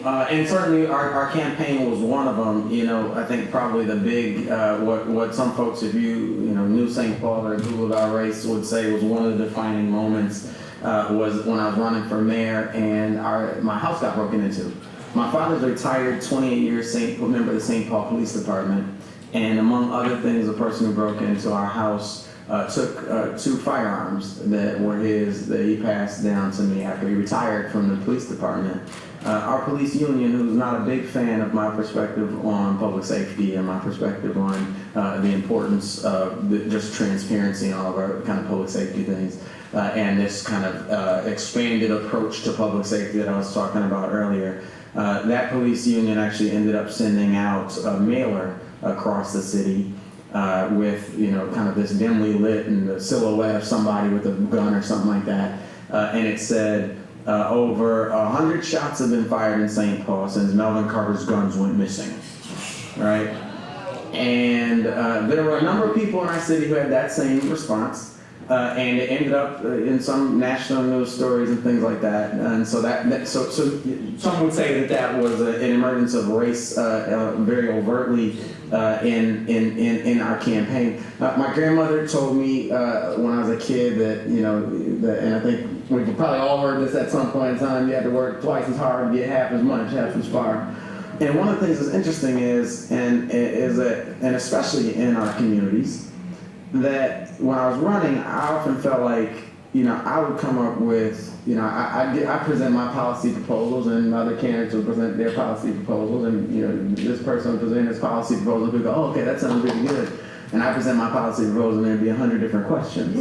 And certainly our campaign was one of them. You know, I think probably the big, what some folks, if you knew St. Paul or Googled our race, would say was one of the defining moments was when I was running for mayor and my house got broken into. My father's a retired 28-year member of the St. Paul Police Department, and among other things, the person who broke into our house took 2 firearms that were his, that he passed down to me after he retired from the police department. Our police union, who's not a big fan of my perspective on public safety and my perspective on the importance of just transparency and all of our kind of public safety things, and this kind of expanded approach to public safety that I was talking about earlier, that police union actually ended up sending out a mailer across the city with, kind of this dimly lit and the silhouette of somebody with a gun or something like that. And it said, over 100 shots have been fired in St. Paul since Melvin Carter's guns went missing, right? And there were a number of people in our city who had that same response. And it ended up in some national news stories and things like that. And so so some would say that was an emergence of race very overtly in our campaign. My grandmother told me when I was a kid that, and I think we've probably all heard this at some point in time, you have to work twice as hard to get half as much, half as far. And one of the things that's interesting is that especially in our communities, that when I was running, I often felt like, I would come up with, I present my policy proposals and other candidates would present their policy proposals, and, this person would present his policy proposal, and people go, oh, okay, that sounds really good. And I present my policy proposal and there'd be 100 different questions.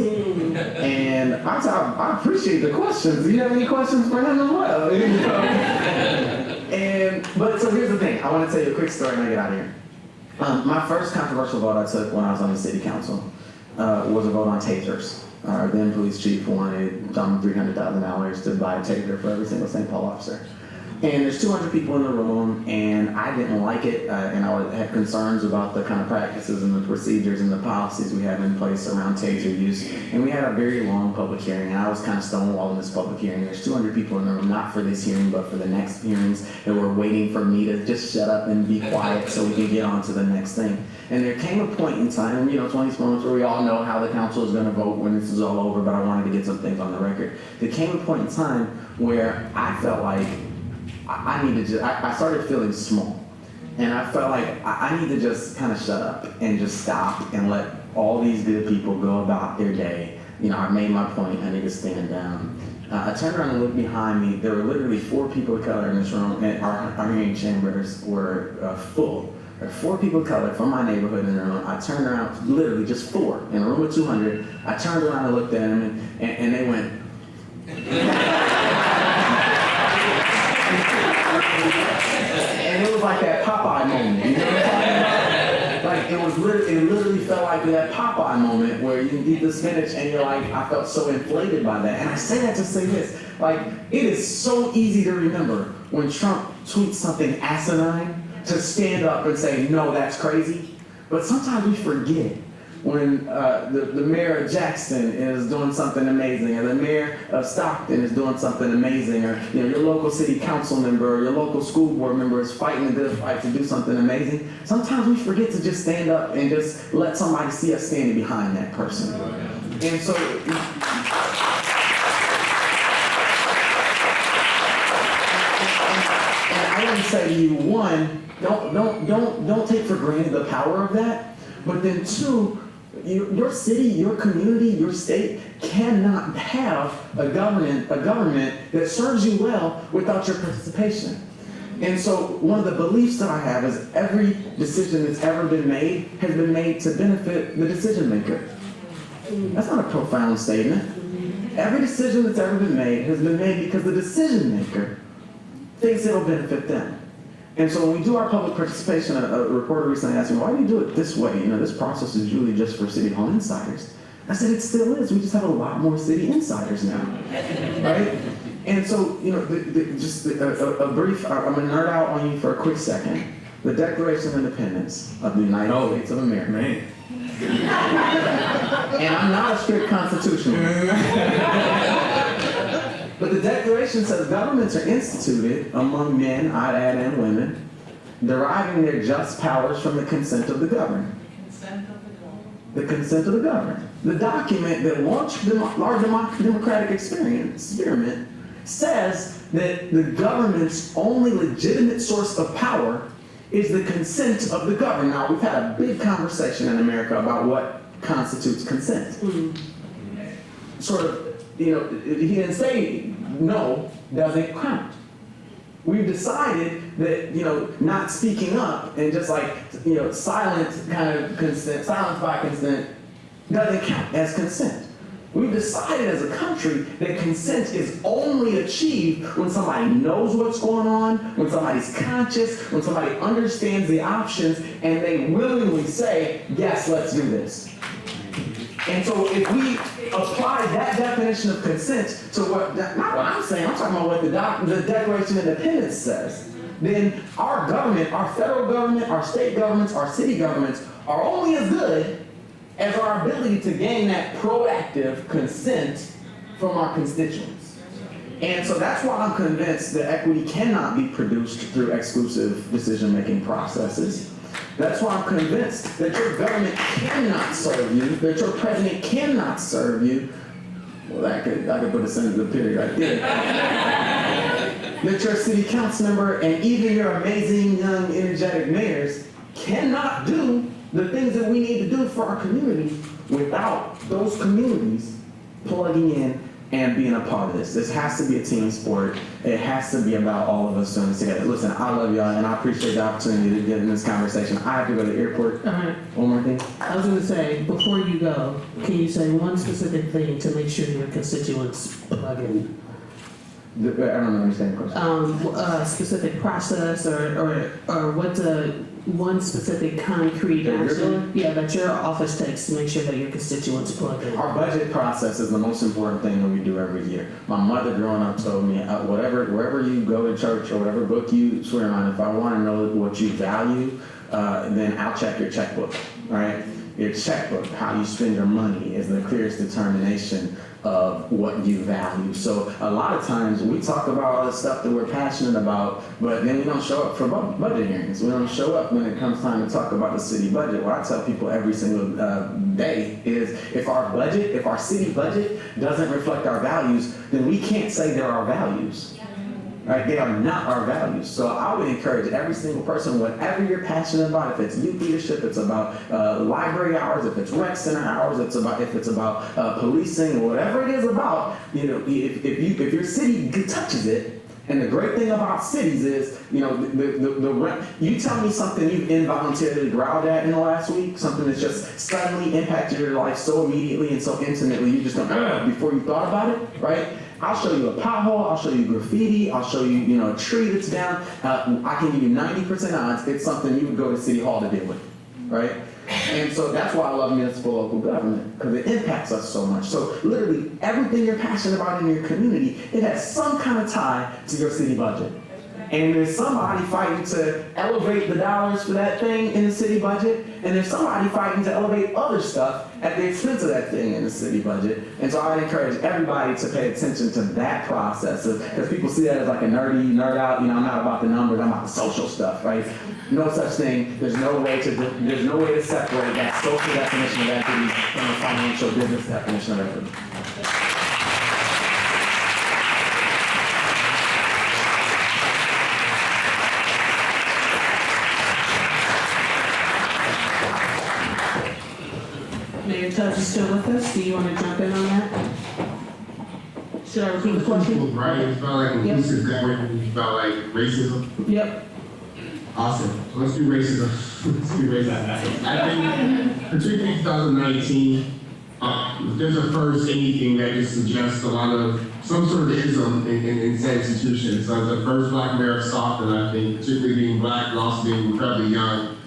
And I appreciate the questions. Do you have any questions for him as well? But so here's the thing. I want to tell you a quick story and I get out of here. My first controversial vote I took when I was on the city council was a vote on tasers. Our then police chief wanted $300,000 to buy a taser for every single St. Paul officer. And there's 200 people in the room, and I didn't like it, and I had concerns about the kind of practices and the procedures and the policies we have in place around taser use. And we had a very long public hearing, and I was kind of stonewalling this public hearing. There's 200 people in the room, not for this hearing, but for the next hearings, that were waiting for me to just shut up and be quiet so we can get on to the next thing. And there came a point in time, and it's one of these moments where we all know how the council is going to vote when this is all over, but I wanted to get some things on the record. There came a point in time where I felt like I started feeling small. And I felt like I need to just kind of shut up and just stop and let all these good people go about their day I made my point, I need to stand down. I turned around and looked behind me. There were literally 4 people of color in this room, and our hearing chambers were full. There were 4 people of color from my neighborhood in the room. I turned around, literally just 4, in a room of 200. I turned around and looked at them, and they went. And it was like that Popeye moment, you know what I'm talking about? Like it literally felt like that Popeye moment where you eat the spinach and you're like, I felt so inflated by that. And I say that to say this, like it is so easy to remember when Trump tweets something asinine to stand up and say, no, that's crazy. But sometimes we forget when the mayor of Jackson is doing something amazing, or the mayor of Stockton is doing something amazing, or your local city council member or your local school board member is fighting a good fight to do something amazing. Sometimes we forget to just stand up and just let somebody see us standing behind that person. And so, and I want to say to you, one, don't take for granted the power of that, but then 2, your city, your community, your state cannot have a government that serves you well without your participation. And so one of the beliefs that I have is every decision that's ever been made has been made to benefit the decision maker. That's not a profound statement. Every decision that's ever been made has been made because the decision maker thinks it'll benefit them. And so when we do our public participation, a reporter recently asked me, why do you do it this way? This process is usually just for City Hall insiders. I said, it still is. We just have a lot more city insiders now, right? And so, just a brief, I'm going to nerd out on you for a quick second. The Declaration of Independence of the United States of America. Man. And I'm not a strict constitutionalist. But the Declaration says governments are instituted among men, I'd add, and women, deriving their just powers from the consent of the governed. The consent of the governed. The document that launched our democratic experiment says that the government's only legitimate source of power is the consent of the governed. Now, we've had a big conversation in America about what constitutes consent. Sort of, he didn't say no doesn't count. We've decided that, not speaking up and just silent kind of consent, silence by consent doesn't count as consent. We've decided as a country that consent is only achieved when somebody knows what's going on, when somebody's conscious, when somebody understands the options, and they willingly say, yes, let's do this. And so if we apply that definition of consent to not what I'm saying, I'm talking about what the Declaration of Independence says, then our government, our federal government, our state governments, our city governments are only as good as our ability to gain that proactive consent from our constituents. And so that's why I'm convinced that equity cannot be produced through exclusive decision-making processes. That's why I'm convinced that your government cannot serve you, that your president cannot serve you. Well, I could put a sentence of period right there. That your city council member and even your amazing, young, energetic mayors cannot do the things that we need to do for our community without those communities plugging in and being a part of this. This has to be a team sport. It has to be about all of us doing this together. Listen, I love y'all, and I appreciate the opportunity to get in this conversation. I have to go to the airport. One more thing. I was going to say, before you go, can you say one specific thing to make sure your constituents plug in? I don't understand the question. A specific process or what's one specific concrete action that your office takes to make sure that your constituents plug in? Our budget process is the most important thing that we do every year. My mother growing up told me, wherever you go to church or whatever book you swear on, if I want to know what you value, then I'll check your checkbook, right? Your checkbook, how you spend your money, is the clearest determination of what you value. So a lot of times we talk about all the stuff that we're passionate about, but then we don't show up for budget hearings. We don't show up when it comes time to talk about the city budget. What I tell people every single day is if our city budget doesn't reflect our values, then we can't say they're our values. Right? They are not our values. So I would encourage every single person, whatever you're passionate about, if it's youth leadership, it's about library hours, if it's rec center hours, if it's about policing, or whatever it is about, if your city touches it. And the great thing about cities is, you tell me something you've involuntarily growled at in the last week, something that's just suddenly impacted your life so immediately and so intimately, you just don't before you thought about it, right? I'll show you a pothole, I'll show you graffiti, I'll show you, a tree that's down. I can give you 90% odds it's something you would go to City Hall to deal with, right? And so that's why I love municipal local government, because it impacts us so much. So literally everything you're passionate about in your community, it has some kind of tie to your city budget. And there's somebody fighting to elevate the dollars for that thing in the city budget, and there's somebody fighting to elevate other stuff at the expense of that thing in the city budget. And so I'd encourage everybody to pay attention to that process, because people see that as like a nerd out, I'm not about the numbers, I'm about the social stuff, right? No such thing. There's no way to separate that social definition of equity from the financial business definition of equity. Mayor Tubbs is still with us. Do you want to jump in on that? Should I repeat the question? Right, it's about like inclusive government, it's about like racism. Yep. Awesome. So let's do racism. I think, particularly in 2019, if there's a first anything that just suggests a lot of some sort of ism in said institutions. So as the first Black mayor of Stockton, I think, particularly being Black and also being incredibly young,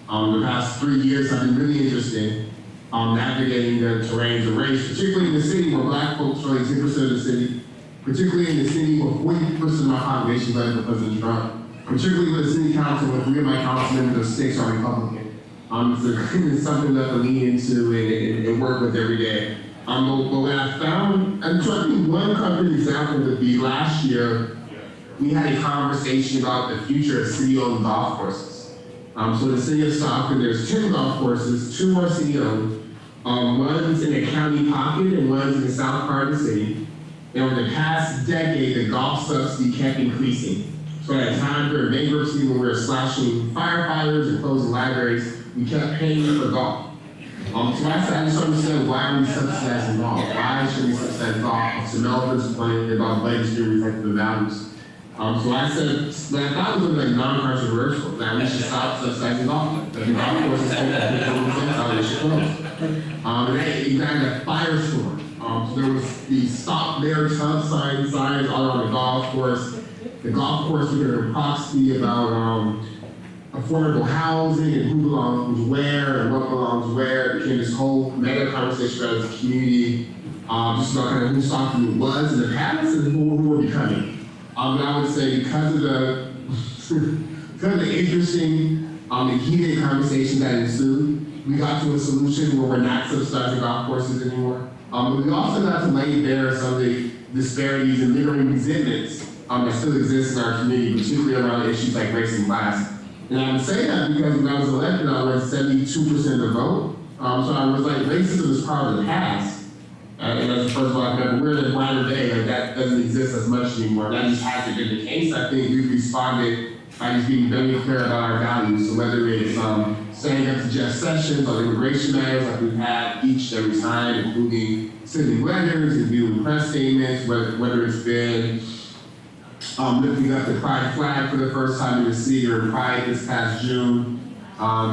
the past 3 years have been really interesting. Navigating the terrains of race, particularly in the city where Black folks are like 10% of the city, particularly in the city where 40% of my population voted for President Trump, particularly with the city council where 3 of my council members of 6 are Republican. It's something that I lean into and work with every day. But what I found, and so I think one concrete example would be last year, we had a conversation about the future of city-owned golf courses. So in the city of Stockton, there's 10 golf courses, 2 are city-owned. One's in a county pocket and one's in the south part of the city. And over the past decade, the golf subsidy kept increasing. So at a time during bankruptcy, when we were slashing firefighters and closing libraries, we kept paying for golf. So I just understand why are we subsidizing golf? Why should we subsidize golf? So Melvin's pointed about legislative reflective values. So I said, that I thought it was like non-controversial, that we should stop subsidizing golf. The golf course is open, they should close. And then you got a firestorm. So there was the stop there tub signs all around the golf course. The golf course was going to proxy about affordable housing and who belongs where and what belongs where. It became this whole meta conversation about the community, just about kind of who Stockton was in the past and who we're becoming. And I would say because of the interesting and heated conversation that ensued, we got to a solution where we're not subsidizing golf courses anymore. But we also got to lay bare some of the disparities and lingering resentments that still exist in our community, particularly around issues like race and class. And I would say that because when I was elected, I won 72% of the vote. So I was like, racism is part of the past. And as a first Black member, we're in a modern day, like that doesn't exist as much anymore. That just hasn't been the case. I think we've responded by just being very clear about our values. So whether it's standing up to Jeff Sessions on immigration matters like we've had each and every time, including sending letters and doing press statements, whether it's been lifting up the Pride flag for the first time in the city or Pride this past June,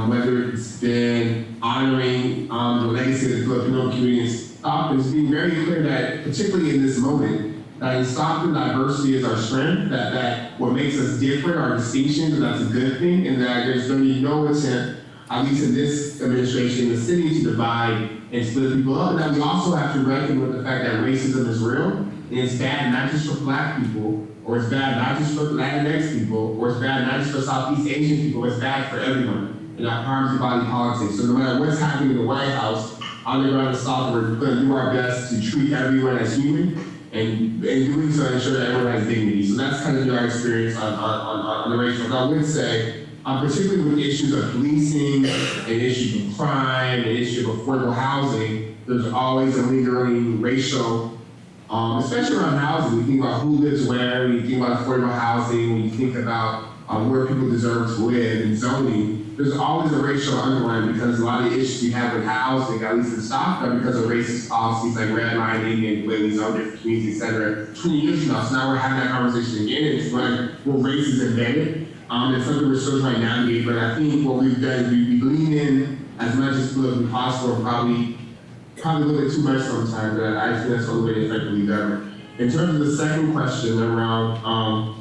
whether it's been honoring the legacy of the Filipino community in Stockton, is being very clear that, particularly in this moment, that in Stockton, diversity is our strength, that what makes us different are distinctions, and that's a good thing, and that there's going to be no attempt, at least in this administration, in the city, to divide and split people up, and that we also have to reckon with the fact that racism is real, and it's bad not just for Black people, or it's bad not just for Latinx people, or it's bad not just for Southeast Asian people, it's bad for everyone, and that harms the body politic. So no matter what's happening in the White House, on the ground in Stockton, we're going to do our best to treat everyone as human, and doing so ensure that everyone has dignity. So that's kind of our experience on the racial. And I would say, particularly with issues of policing, and issues of crime, and issues of affordable housing, there's always a lingering racial especially around housing. We think about who lives where, we think about affordable housing, when you think about where people deserve to live and zoning, there's always a racial underline because a lot of issues we have with housing, at least in Stockton, because of racist policies like redlining and the way we zone different communities, et cetera, 20 years from now. So now we're having that conversation again. It's like, well, race is embedded. It's something we're still trying to navigate, but I think what we've done is we lean in as much as politically possible, probably a little bit too much sometimes, but I think that's the only way to effectively govern. In terms of the second question around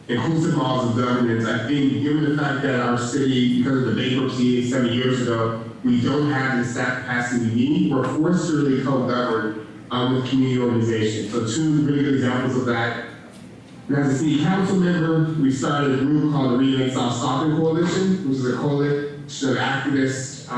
inclusive models of governance, I think given the fact that our city, because of the bankruptcy 7 years ago, we don't have the staff capacity we need, we're forced to really co-govern with community organizations. So two really good examples of that. As a city council member, we started a group called the Reinvent South Stockton Coalition, which is a coalition of activists,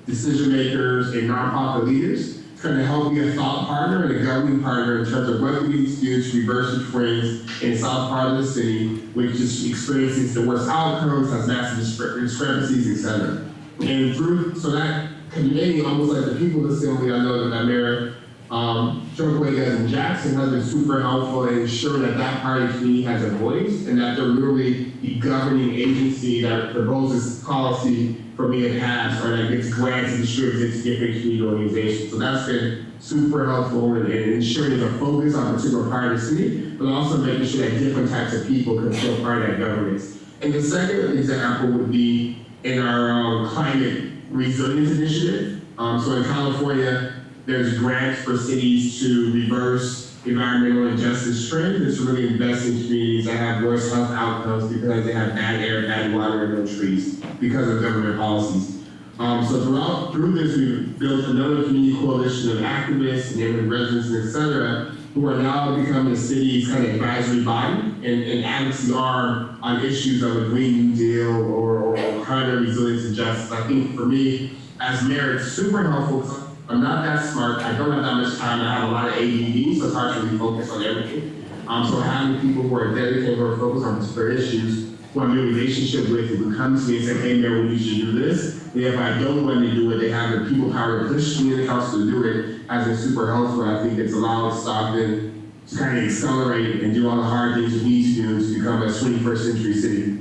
decision makers, and nonprofit leaders. It's going to help be a thought partner and a governing partner in terms of what we need to do to reverse the trends in the south part of the city, which just experiences the worst outcomes, has massive discrepancies, etc. And through, so that committee, almost like the People's Assembly, I know that Mayor Chokwe does in Jackson, has been super helpful in ensuring that that part of the community has a voice and that they're literally the governing agency that proposes policy for me to pass or that gets grants and distributes to different community organizations. So that's been super helpful in ensuring there's a focus on a particular part of the city, but also making sure that different types of people can feel part of that governance. And the second example would be in our climate resilience initiative. So in California, there's grants for cities to reverse environmental injustice trends. It's really invest in communities that have worse health outcomes because they have bad air, bad water, and no trees because of government policies. So through this, we've built another community coalition of activists, neighborhood residents, et cetera, who are now becoming the city's kind of advisory body and advocacy arm on issues of a Green New Deal or climate resilience and justice. I think for me, as mayor, it's super helpful. I'm not that smart. I don't have that much time. I have a lot of ADD, so it's hard to really focus on everything. So having people who are dedicated or focused on particular issues, who I'm in a relationship with, who come to me and say, hey, Mayor, we need you to do this. And if I don't want to do it, they have the people power to push me in the council to do it has been super helpful. I think it's allowed Stockton to kind of accelerate and do all the hard things we need to do to become a 21st century city.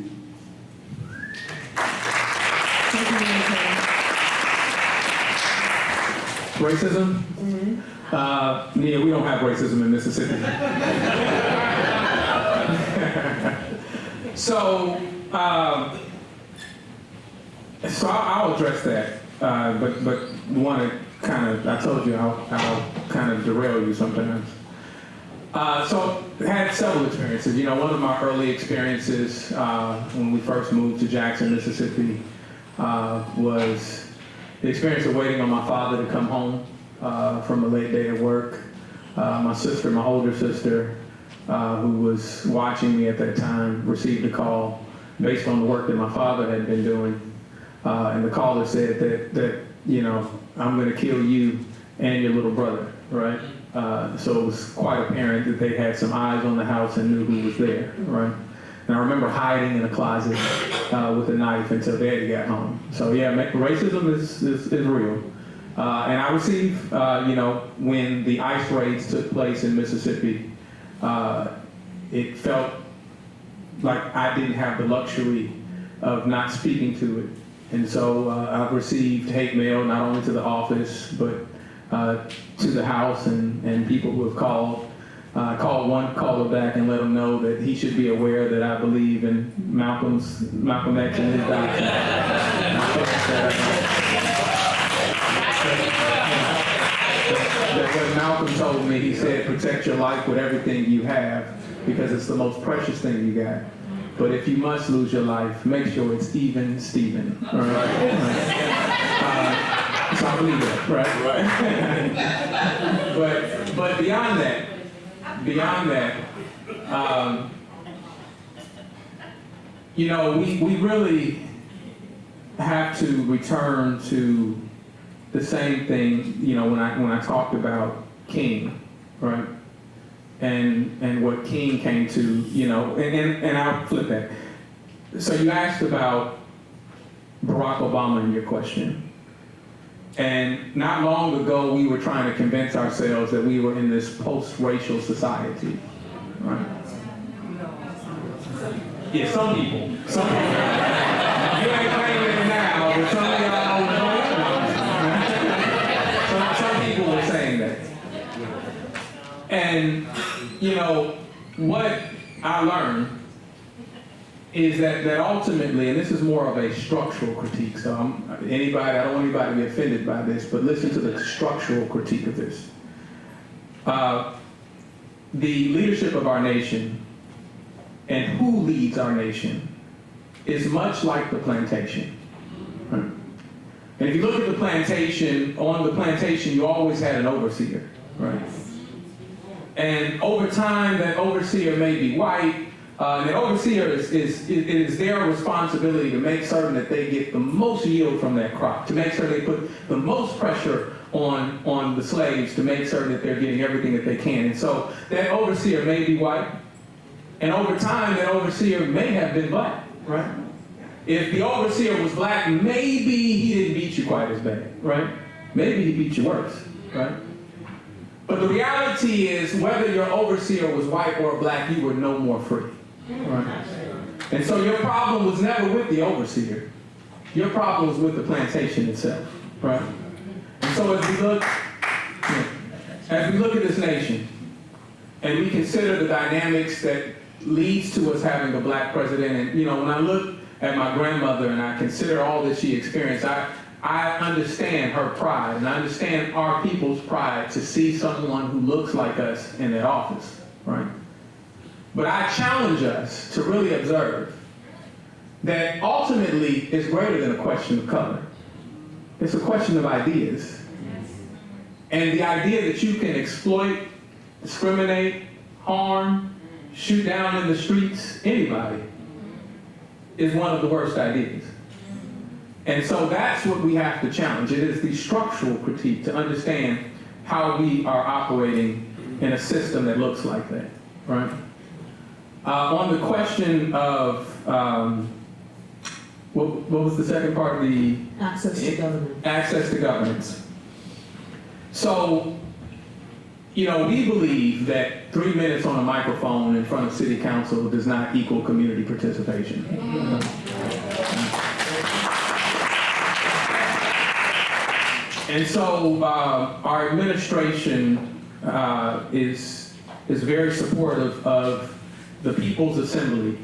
Racism? Yeah, we don't have racism in Mississippi. So I'll address that, but want to kind of, I told you I'll kind of derail you sometimes. So I had several experiences. You know, one of my early experiences when we first moved to Jackson, Mississippi, was the experience of waiting on my father to come home from a late day at work. My sister, my older sister, who was watching me at that time, received a call based on the work that my father had been doing. And the caller said that you know, I'm going to kill you and your little brother, right? So it was quite apparent that they had some eyes on the house and knew who was there, right? And I remember hiding in a closet with a knife until Daddy got home. So yeah, racism is real. And I received, you know, when the ICE raids took place in Mississippi, it felt like I didn't have the luxury of not speaking to it. And so I've received hate mail not only to the office, but to the house and people who have called one caller back and let him know that he should be aware that I believe in Malcolm X and his doctrine. That when Malcolm told me, he said, protect your life with everything you have because it's the most precious thing you got. But if you must lose your life, make sure it's even Steven. All right? So I believe that, right? But beyond that, you know, we really have to return to the same thing, you know, when I talked about King, right? And what King came to, you know, and I'll flip that. So you asked about Barack Obama in your question. And not long ago, we were trying to convince ourselves that we were in this post-racial society, right? Yeah, some people. Some people. You ain't claiming it now, but some of y'all, some people were saying that. And, you know, what I learned is that ultimately, and this is more of a structural critique, so I don't want anybody to be offended by this, but listen to the structural critique of this. The leadership of our nation and who leads our nation is much like the plantation. Right? And if you look at the plantation, on the plantation you always had an overseer, right? And over time that overseer may be white, and the overseer it is their responsibility to make certain that they get the most yield from that crop, to make sure they put the most pressure on the slaves, to make certain that they're getting everything that they can. And so that overseer may be white, and over time that overseer may have been black, right? If the overseer was black, maybe he didn't beat you quite as bad, right? Maybe he beat you worse, right? But the reality is, whether your overseer was white or black, you were no more free. Right. And so your problem was never with the overseer. Your problem was with the plantation itself, right? And so as we look at this nation, and we consider the dynamics that leads to us having a black president, and you know, when I look at my grandmother and I consider all that she experienced, I understand her pride, and I understand our people's pride to see someone who looks like us in that office, right? But I challenge us to really observe that ultimately it's greater than a question of color. It's a question of ideas. And the idea that you can exploit, discriminate, harm, shoot down in the streets anybody is one of the worst ideas. And so that's what we have to challenge. It is the structural critique to understand how we are operating in a system that looks like that, right? On the question of, what was the second part of the? Access to government. Access to governance. So, you know, we believe that 3 minutes on a microphone in front of city council does not equal community participation. And so our administration is very supportive of the People's Assembly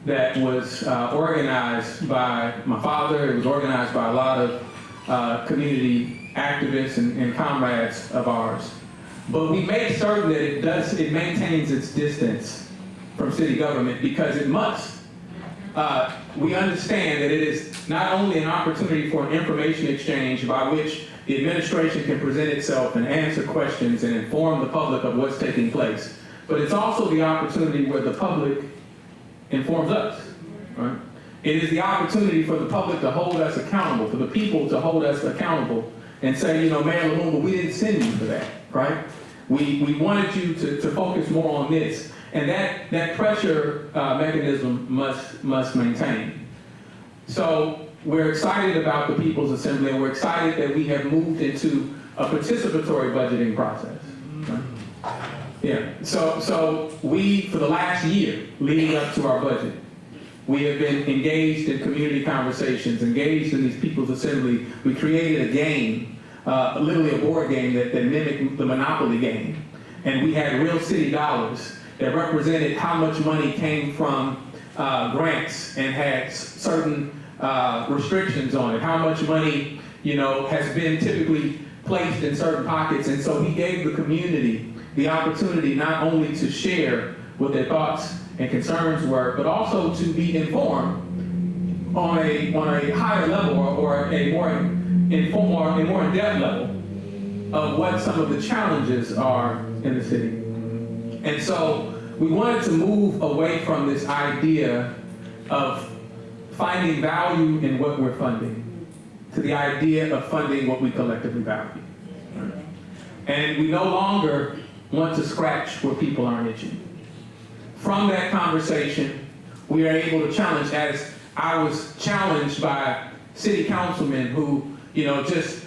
that was organized by my father. It was organized by a lot of community activists and comrades of ours. But we make certain that it maintains its distance from city government because it must. We understand that it is not only an opportunity for an information exchange by which the administration can present itself and answer questions and inform the public of what's taking place, but it's also the opportunity where the public informs us, right? It is the opportunity for the public to hold us accountable, for the people to hold us accountable and say, you know, Mayor Lumumba, we didn't send you for that, right? We wanted you to focus more on this. And that pressure mechanism must maintain. So we're excited about the People's Assembly, and we're excited that we have moved into a participatory budgeting process. Right? Yeah. So we, for the last year leading up to our budget, we have been engaged in community conversations, engaged in these People's Assembly. We created a game, literally a board game that mimicked the Monopoly game. And we had real city dollars that represented how much money came from grants and had certain restrictions on it, how much money, you know, has been typically placed in certain pockets. And so he gave the community the opportunity not only to share what their thoughts and concerns were, but also to be informed on a higher level or a more in-depth level of what some of the challenges are in the city. And so we wanted to move away from this idea of finding value in what we're funding to the idea of funding what we collectively value. And we no longer want to scratch where people aren't itching. From that conversation, we are able to challenge, as I was challenged by city councilmen who, you know, just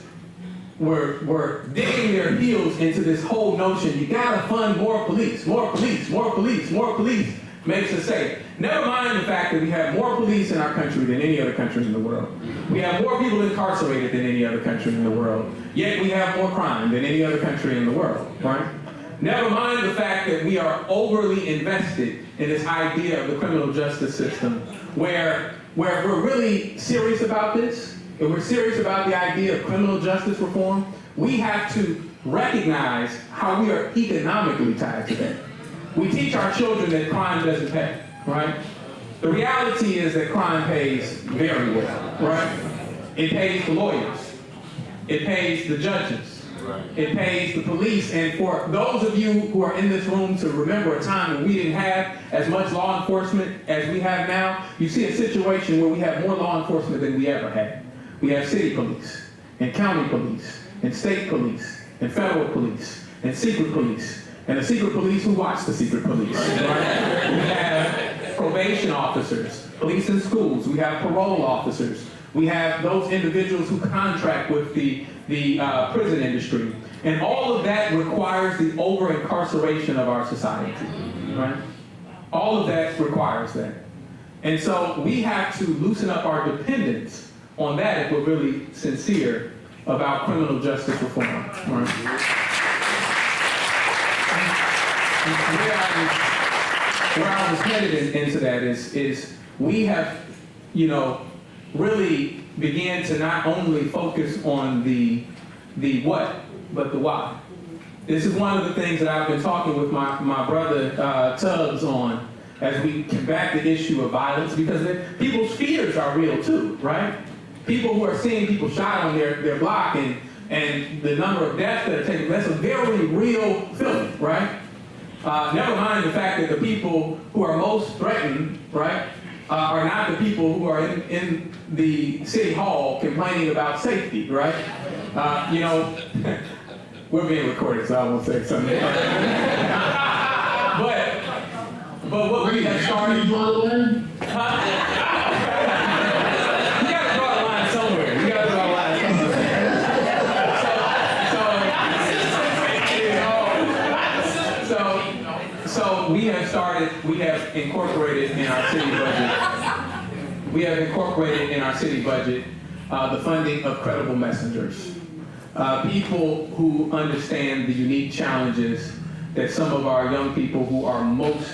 were digging their heels into this whole notion, you gotta fund more police, more police, more police, more police, makes us safe. Never mind the fact that we have more police in our country than any other country in the world. We have more people incarcerated than any other country in the world, yet we have more crime than any other country in the world, right? Never mind the fact that we are overly invested in this idea of the criminal justice system, where if we're really serious about this, if we're serious about the idea of criminal justice reform, we have to recognize how we are economically tied to that. We teach our children that crime doesn't pay, right? The reality is that crime pays very well, right? It pays the lawyers. It pays the judges. It pays the police. And for those of you who are in this room to remember a time when we didn't have as much law enforcement as we have now, you see a situation where we have more law enforcement than we ever had. We have city police, and county police, and state police, and federal police, and secret police, and the secret police who watch the secret police, right? We have probation officers, police in schools, we have parole officers, we have those individuals who contract with the prison industry. And all of that requires the over-incarceration of our society, right? All of that requires that. And so we have to loosen up our dependence on that if we're really sincere about criminal justice reform, right? Where I was headed into that is we have, really began to not only focus on the what, but the why. This is one of the things that I've been talking with my brother Tubbs on as we combat the issue of violence, because people's fears are real too, right? People who are seeing people shot on their block and the number of deaths that are taking, that's a very real feeling, right? Never mind the fact that the people who are most threatened, right, are not the people who are in the city hall complaining about safety, right? We're being recorded, so I won't say something. But what we have started. So we have incorporated in our city budget, the funding of credible messengers. People who understand the unique challenges that some of our young people who are most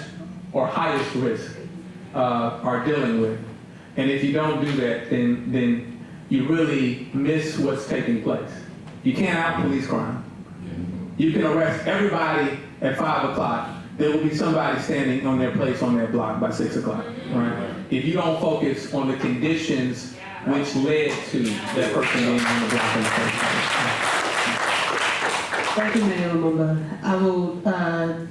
or highest risk are dealing with. And if you don't do that, then you really miss what's taking place. You can't out-police crime. You can arrest everybody at 5 o'clock. There will be somebody standing on their place on their block by 6 o'clock, right? If you don't focus on the conditions which led to that person being on the block in the first place. Thank you, Mayor Lumumba. I will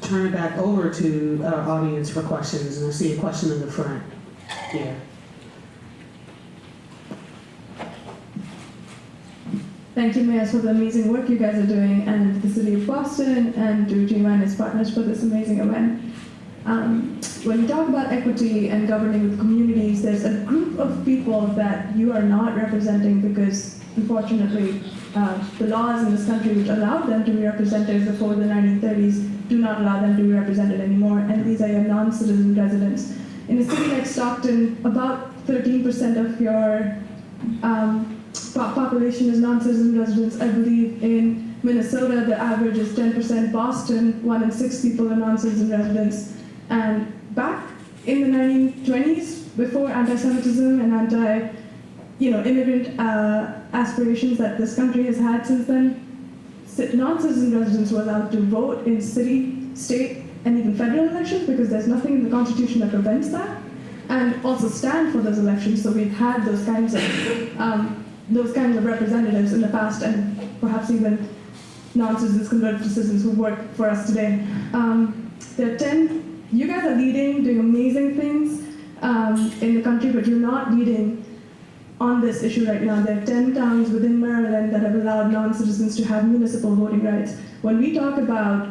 turn it back over to our audience for questions, and I see a question in the front. Yeah. Thank you, Mayor, for the amazing work you guys are doing, and the City of Boston and Ujima and its partners for this amazing event. When you talk about equity and governing with communities, there's a group of people that you are not representing because, unfortunately, the laws in this country which allowed them to be represented before the 1930s do not allow them to be represented anymore, and these are your non-citizen residents. In a city like Stockton, about 13% of your population is non-citizen residents. I believe in Minnesota, the average is 10%. Boston, 1 in 6 people are non-citizen residents. And back in the 1920s, before anti-Semitism and anti-immigrant aspirations that this country has had since then, non-citizen residents were allowed to vote in city, state, and even federal elections because there's nothing in the Constitution that prevents that, and also stand for those elections. So we've had those kinds of representatives in the past, and perhaps even non-citizens converted to citizens who work for us today. There are 10. You guys are leading, doing amazing things in the country, but you're not leading on this issue right now. There are 10 towns within Maryland that have allowed non-citizens to have municipal voting rights. When we talk about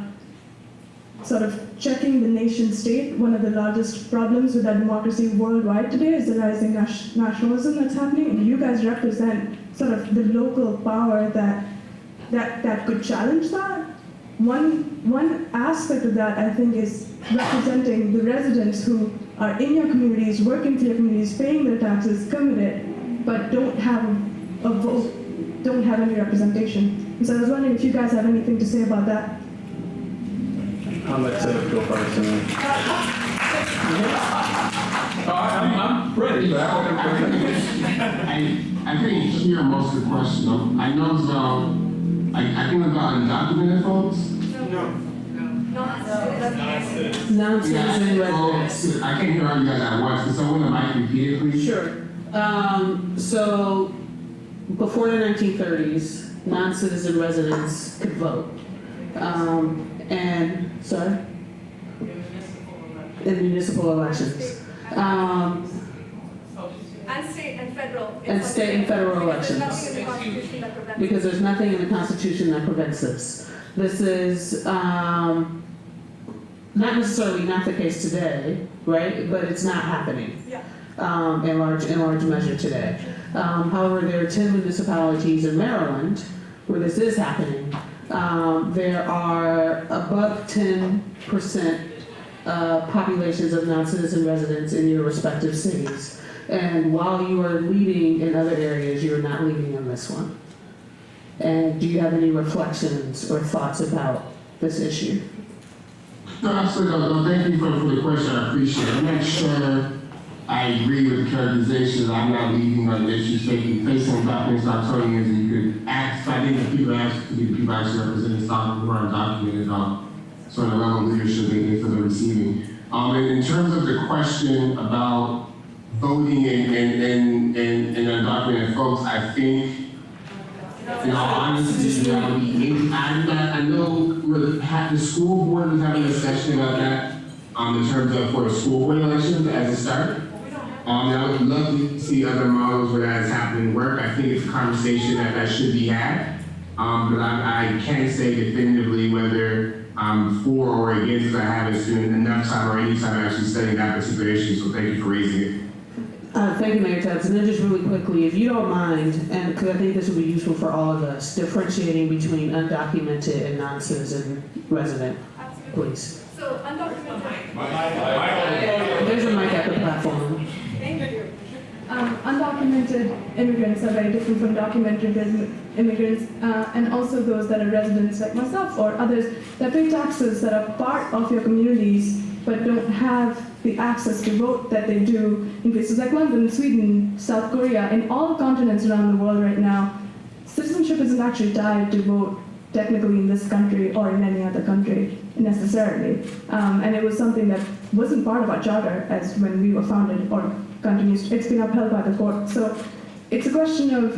sort of checking the nation state, one of the largest problems with our democracy worldwide today is the rising nationalism that's happening, and you guys represent sort of the local power that that could challenge that. One aspect of that, I think, is representing the residents who are in your communities, working for your communities, paying their taxes, committed, but don't have a vote, don't have any representation. And so I was wondering if you guys have anything to say about that. I'll let Tiff go first. And then... I'm ready. But I couldn't hear most of the question. I know it's about, I think about undocumented folks. Non-citizen residents. I can't hear all you guys at once. Can someone might repeat it, please? Sure. So before the 1930s, non-citizen residents could vote. In municipal elections. And state and federal. And state and federal elections. Because there's nothing in the Constitution that prevents it. Because there's nothing in the Constitution that prevents this. This is not necessarily not the case today, right? But it's not happening. Yeah. In large measure today. However, there are 10 municipalities in Maryland where this is happening. There are above 10% populations of non-citizen residents in your respective cities. And while you are leading in other areas, you are not leading in this one. And do you have any reflections or thoughts about this issue? No, absolutely. No, thank you for the question. I appreciate it. I'm not sure I agree with the characterization that I'm not leading on issues facing Black Stocktonians, and you could ask, I think the people ask to be the people actually representing Stockton who are undocumented, sort of level of leadership that they're receiving. And in terms of the question about voting and undocumented folks, I think, in all honesty, that would be, I know the school board was having a discussion about that in terms of for the school board elections as a start. I would love to see other models where that is happening work. I think it's a conversation that should be had, but I can't say definitively whether I'm for or against, because I haven't spent enough time or any time actually studying that particular issue, so thank you for raising it. Thank you, Mayor Tubbs. And then just really quickly, if you don't mind, and because I think this would be useful for all of us, differentiating between undocumented and non-citizen resident, please. So undocumented. There's a mic at the platform. Thank you. Undocumented immigrants are very different from documented immigrants, and also those that are residents like myself or others that pay taxes, that are part of your communities, but don't have the access to vote that they do in places like London, Sweden, South Korea, in all continents around the world right now. Citizenship isn't actually tied to vote technically in this country or in any other country necessarily. And it was something that wasn't part of our charter as when we were founded or continues. It's been upheld by the court. So it's a question of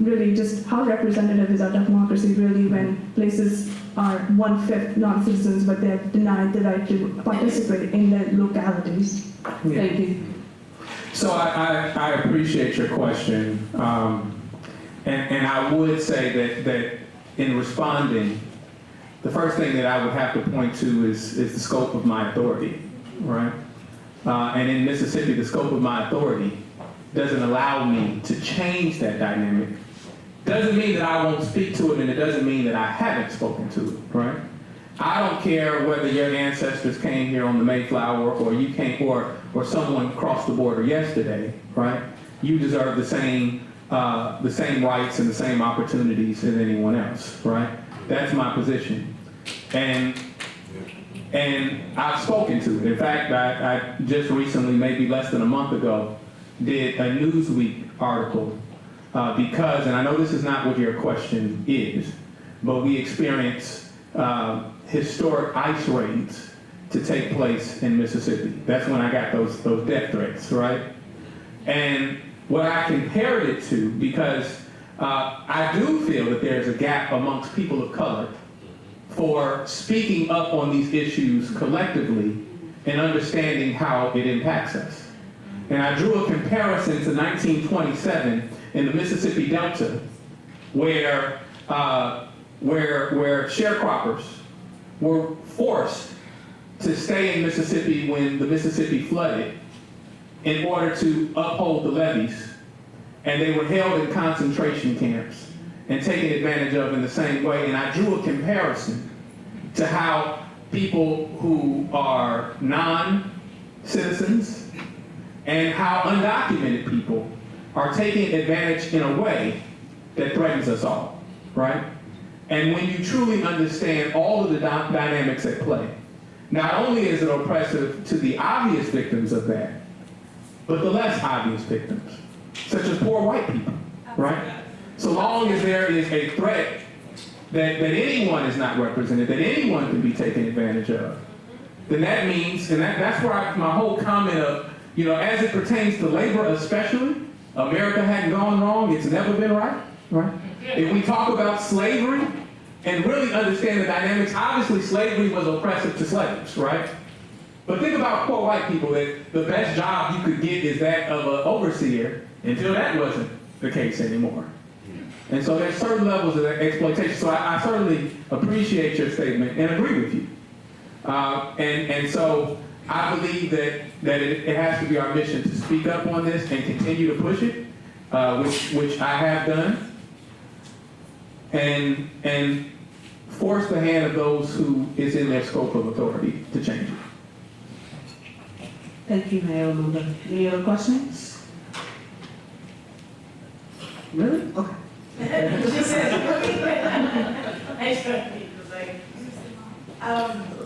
really just how representative is our democracy really when places are 1/5 non-citizens, but they're denied the right to participate in their localities. Yeah. Thank you. So I appreciate your question, and I would say that in responding, the first thing that I would have to point to is the scope of my authority, right? And in Mississippi, the scope of my authority doesn't allow me to change that dynamic. Doesn't mean that I won't speak to it, and it doesn't mean that I haven't spoken to it, right? I don't care whether your ancestors came here on the Mayflower or you came, or someone crossed the border yesterday, right? You deserve the same rights and the same opportunities as anyone else, right? That's my position, and I've spoken to it. In fact, I just recently, maybe less than a month ago, did a Newsweek article because, and I know this is not what your question is, but we experienced historic ICE raids to take place in Mississippi. That's when I got those death threats, right? And what I compared it to, because I do feel that there's a gap amongst people of color for speaking up on these issues collectively and understanding how it impacts us. And I drew a comparison to 1927 in the Mississippi Delta, where sharecroppers were forced to stay in Mississippi when the Mississippi flooded in order to uphold the levees. And they were held in concentration camps. and taken advantage of in the same way. And I drew a comparison to how people who are non-citizens and how undocumented people are taking advantage in a way that threatens us all, right? And when you truly understand all of the dynamics at play, not only is it oppressive to the obvious victims of that, but the less obvious victims, such as poor white people, right? So long as there is a threat that anyone is not represented, that anyone can be taken advantage of, then that means, and that's where my whole comment of, as it pertains to labor especially, America hadn't gone wrong, it's never been right? If we talk about slavery and really understand the dynamics, obviously slavery was oppressive to slaves, right? But think about poor white people, that the best job you could get is that of an overseer until that wasn't the case anymore. And so there's certain levels of exploitation. So I certainly appreciate your statement and agree with you. And so I believe that it has to be our mission to speak up on this and continue to push it, which I have done, and force the hand of those who is in their scope of authority to change it. Thank you, Mayor Lumumba. Any other questions? Really? Okay.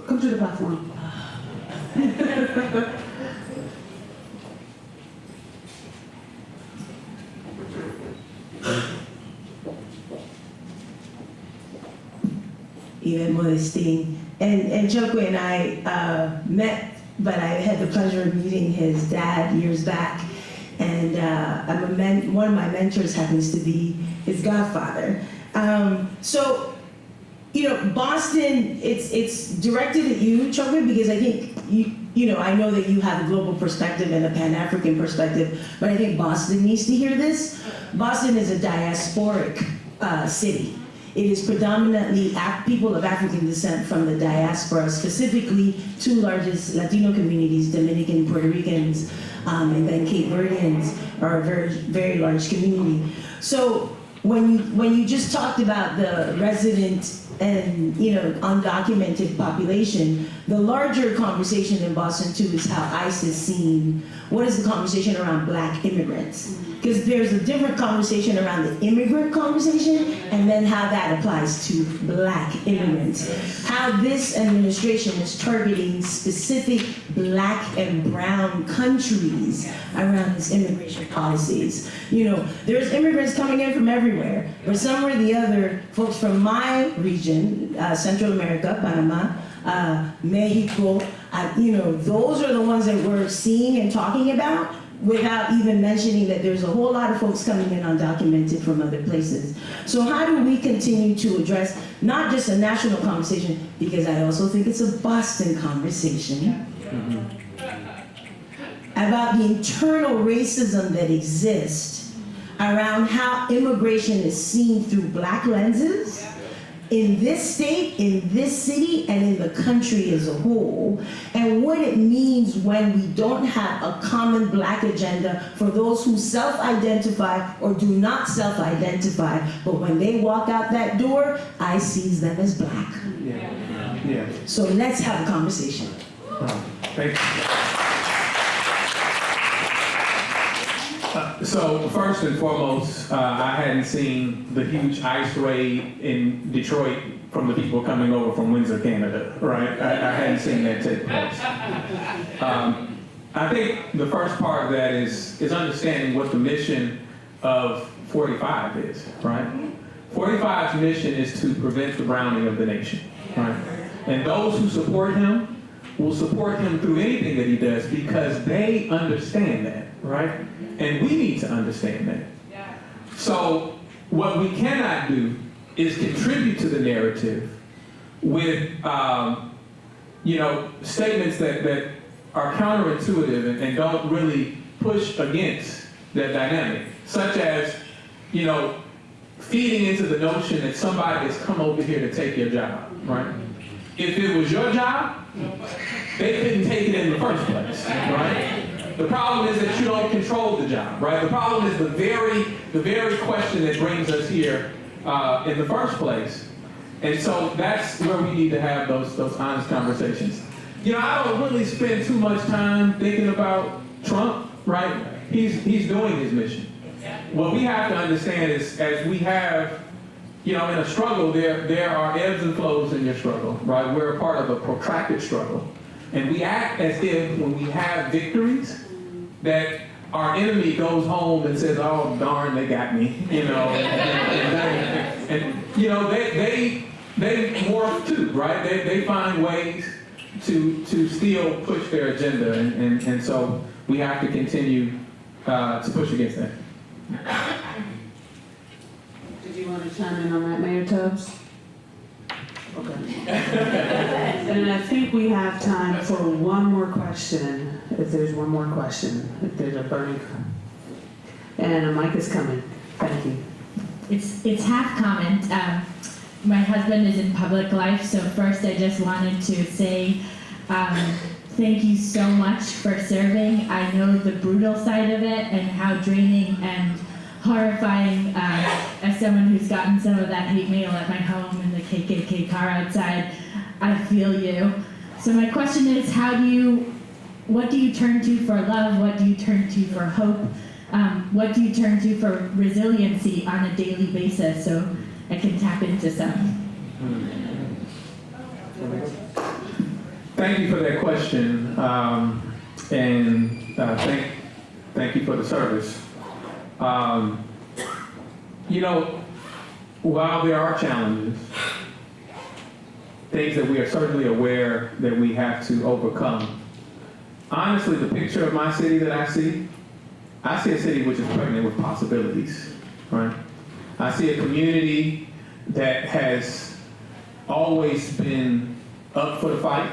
Come to the platform. Even Modestine. And Chokwe and I met, but I had the pleasure of meeting his dad years back. And one of my mentors happens to be his godfather. So, Boston, it's directed at you, Chokwe, because I think I know that you have a global perspective and a Pan-African perspective, but I think Boston needs to hear this. Boston is a diasporic city. It is predominantly people of African descent from the diaspora, specifically two largest Latino communities, Dominican, Puerto Ricans, and then Cape Verdeans are a very, very large community. So when you just talked about the resident and undocumented population, the larger conversation in Boston too is how ICE is seen. What is the conversation around Black immigrants? Because there's a different conversation around the immigrant conversation and then how that applies to Black immigrants. How this administration is targeting specific Black and brown countries around its immigration policies. There's immigrants coming in from everywhere, but somewhere or the other, folks from my region, Central America, Panama, Mexico, those are the ones that we're seeing and talking about, without even mentioning that there's a whole lot of folks coming in undocumented from other places. So how do we continue to address not just a national conversation, because I also think it's a Boston conversation, about the internal racism that exists around how immigration is seen through Black lenses in this state, in this city, and in the country as a whole, and what it means when we don't have a common Black agenda for those who self-identify or do not self-identify, but when they walk out that door, I sees them as Black. Yeah. So let's have a conversation. Thank you. So first and foremost, I hadn't seen the huge ICE raid in Detroit from the people coming over from Windsor, Canada, right? I hadn't seen that take place. I think the first part of that is understanding what the mission of 45 is, right? 45's mission is to prevent the browning of the nation, right? And those who support him will support him through anything that he does because they understand that, right? And we need to understand that. So what we cannot do is contribute to the narrative with, statements that are counterintuitive and don't really push against that dynamic, such as, feeding into the notion that somebody has come over here to take your job, right? If it was your job, they couldn't take it in the first place, right? The problem is that you don't control the job, right? The problem is the very question that brings us here in the first place. And so that's where we need to have those honest conversations. You know, I don't really spend too much time thinking about Trump, right? He's doing his mission. What we have to understand is, as we have, you know, in a struggle, there are ebbs and flows in your struggle, right? We're a part of a protracted struggle. And we act as if when we have victories, that our enemy goes home and says, oh, darn, they got me, you know. And you know, they morph too, right? They find ways to still push their agenda. And so we have to continue to push against that. Did you want to chime in on that, Mayor Tubbs? Okay. And I think we have time for one more question, if there's one more question, if there's a burning. And a mic is coming. Thank you. It's half comment. My husband is in public life, so first I just wanted to say thank you so much for serving. I know the brutal side of it and how draining and horrifying as someone who's gotten some of that hate mail at my home and the KKK car outside. I feel you. So my question is, what do you turn to for love? What do you turn to for hope? What do you turn to for resiliency on a daily basis so I can tap into some? Thank you for that question, and thank you for the service. You know, while there are challenges, things that we are certainly aware that we have to overcome, honestly, the picture of my city that I see a city which is pregnant with possibilities, right? I see a community that has always been up for the fight,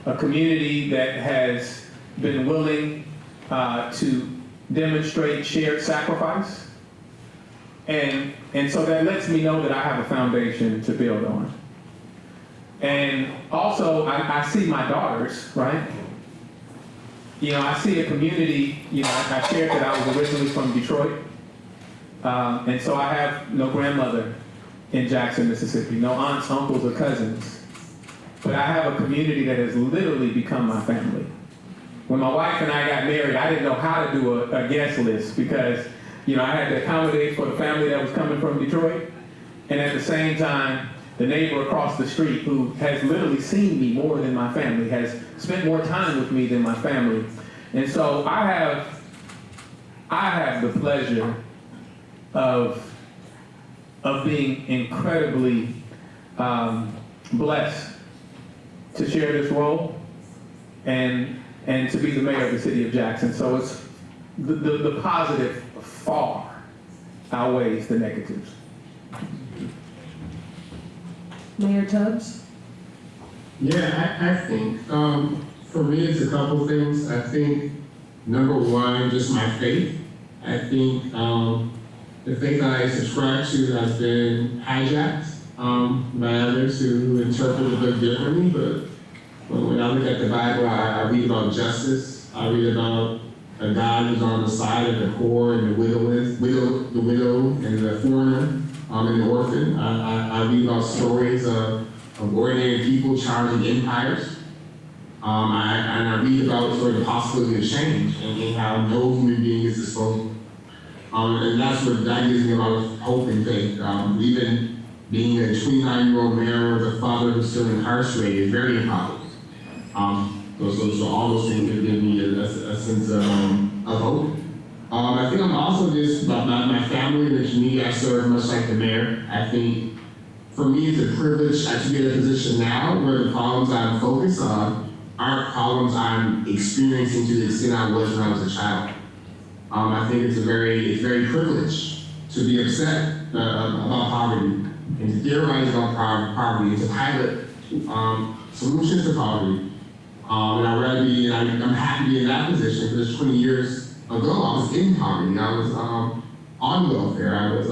a community that has been willing to demonstrate shared sacrifice. And so that lets me know that I have a foundation to build on. And also, I see my daughters, right? You know, I see a community, you know, I shared that I was originally from Detroit. And so I have no grandmother in Jackson, Mississippi, no aunts, uncles, or cousins. But I have a community that has literally become my family. When my wife and I got married, I didn't know how to do a guest list because, you know, I had to accommodate for the family that was coming from Detroit. And at the same time, the neighbor across the street who has literally seen me more than my family, has spent more time with me than my family. And so I have the pleasure of being incredibly blessed to share this role and to be the mayor of the city of Jackson. So it's the positive far outweighs the negatives. Mayor Tubbs? Yeah, I think for me it's a couple things. I think number one, just my faith. I think the faith that I subscribe to has been hijacked by others who interpret the book differently. But when I look at the Bible, I read about justice. I read about a God who's on the side of the poor and the widow and the foreigner and the orphan. I read about stories of ordinary people challenging empires. And I read about sort of the possibility of change and how no human being is disposable. And that gives me a lot of hope and faith. Even being a 29-year-old mayor with a father who's still incarcerated is very empowering. So all those things have given me a sense of hope. I think I'm also just about my family and the community I serve, much like the mayor. I think for me it's a privilege to be in a position now where the problems I'm focused on aren't problems I'm experiencing to the extent I was when I was a child. I think it's very privileged to be upset about poverty and to theorize about poverty and to pilot solutions to poverty. And I'm happy to be in that position because 20 years ago I was in poverty. I was on welfare. I was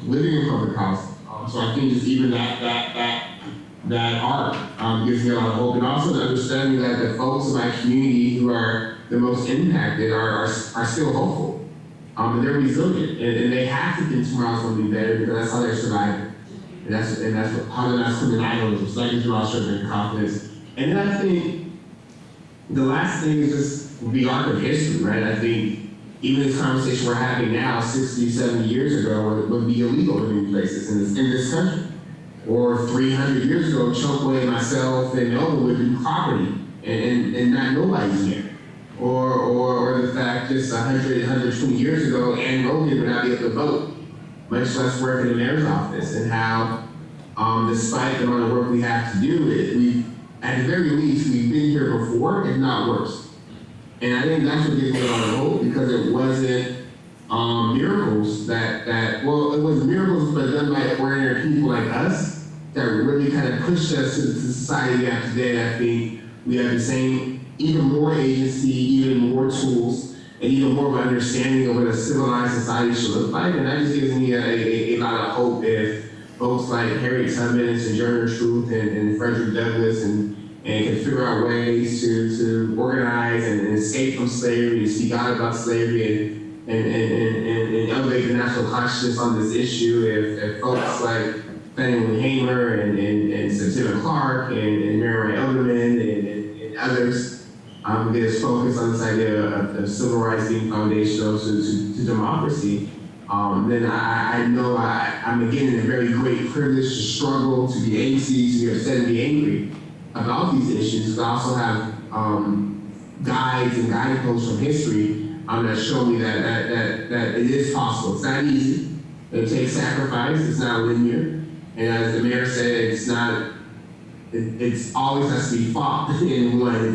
living in public housing. So I think just even that art gives me a lot of hope, and also the understanding that the folks in my community who are the most impacted are still hopeful. And they're resilient, and they have to think tomorrow's gonna be better because that's how they're surviving. And that's what how they're not swimming idleness, so that gives you all strength and confidence. And then I think the last thing is just the arc of history, right? I think even this conversation we're having now, 60, 70 years ago, would be illegal in many places in this country. Or 300 years ago, Chokwe, myself, and Melvin would be property, and not nobody's here. Or the fact just 100, 120 years ago, Ann Rogan would not be able to vote, much less work in the mayor's office, and how, despite the amount of work we have to do, at the very least, we've been here before, if not worse. And I think that's what gives me a lot of hope, because it wasn't miracles well, it was miracles, but done by ordinary people like us that really kind of pushed us to the society we have today. I think we have the same, even more agency, even more tools, and even more of an understanding of what a civilized society should look like. And that just gives me a lot of hope if folks like Harriet Tubman and Sojourner Truth and Frederick Douglass and can figure out ways to organize and escape from slavery, to speak out about slavery, and elevate the national consciousness on this issue. If folks like Fannie Hamer and Septima Clark and Mary Elderman and others get us focused on this idea of civil rights being foundational to democracy, then I know I'm again in a very great privilege to struggle, to be angsty, to be upset and be angry about these issues, but I also have guides and guideposts from history that show me that it is possible. It's not easy. It takes sacrifice. It's not linear. And as the mayor said, it's always has to be fought. And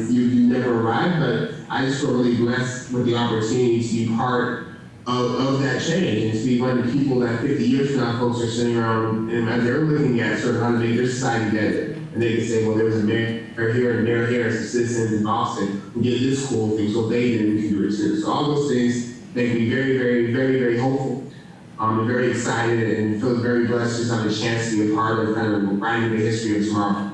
you never arrive, but I just feel really blessed with the opportunity to be part of that change and to be one of the people that 50 years from now folks are sitting around and as they're looking at sort of how to make their society better. And they can say, well, there was a mayor here and a mayor here, some citizens in Boston who did this cool thing, so they did, and we can do it too. So all those things make me very, very, very, very hopeful. I'm very excited and feel very blessed to just have a chance to be a part of kind of writing the history of tomorrow.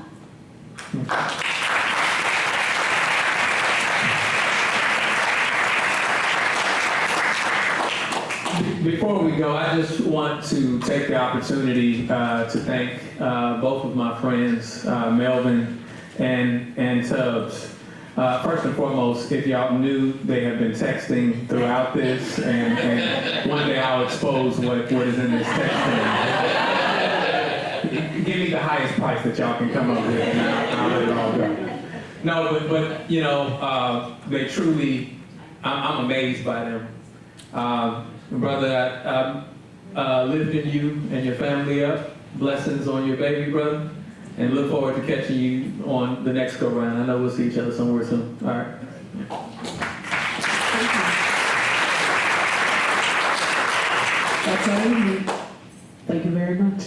Before we go, I just want to take the opportunity to thank both of my friends, Melvin and Tubbs. First and foremost, if y'all knew, they have been texting throughout this, and one day I'll expose what is in this texting. Give me the highest price that y'all can come up with, and I'll let it all go. No, but you know, they truly, I'm amazed by them. Brother, I'm lifting you and your family up. Blessings on your baby, brother. And look forward to catching you on the next go round. I know we'll see each other somewhere soon. All right. That's all we need. Thank you very much.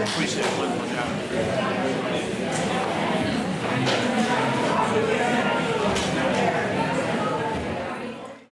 Appreciate it.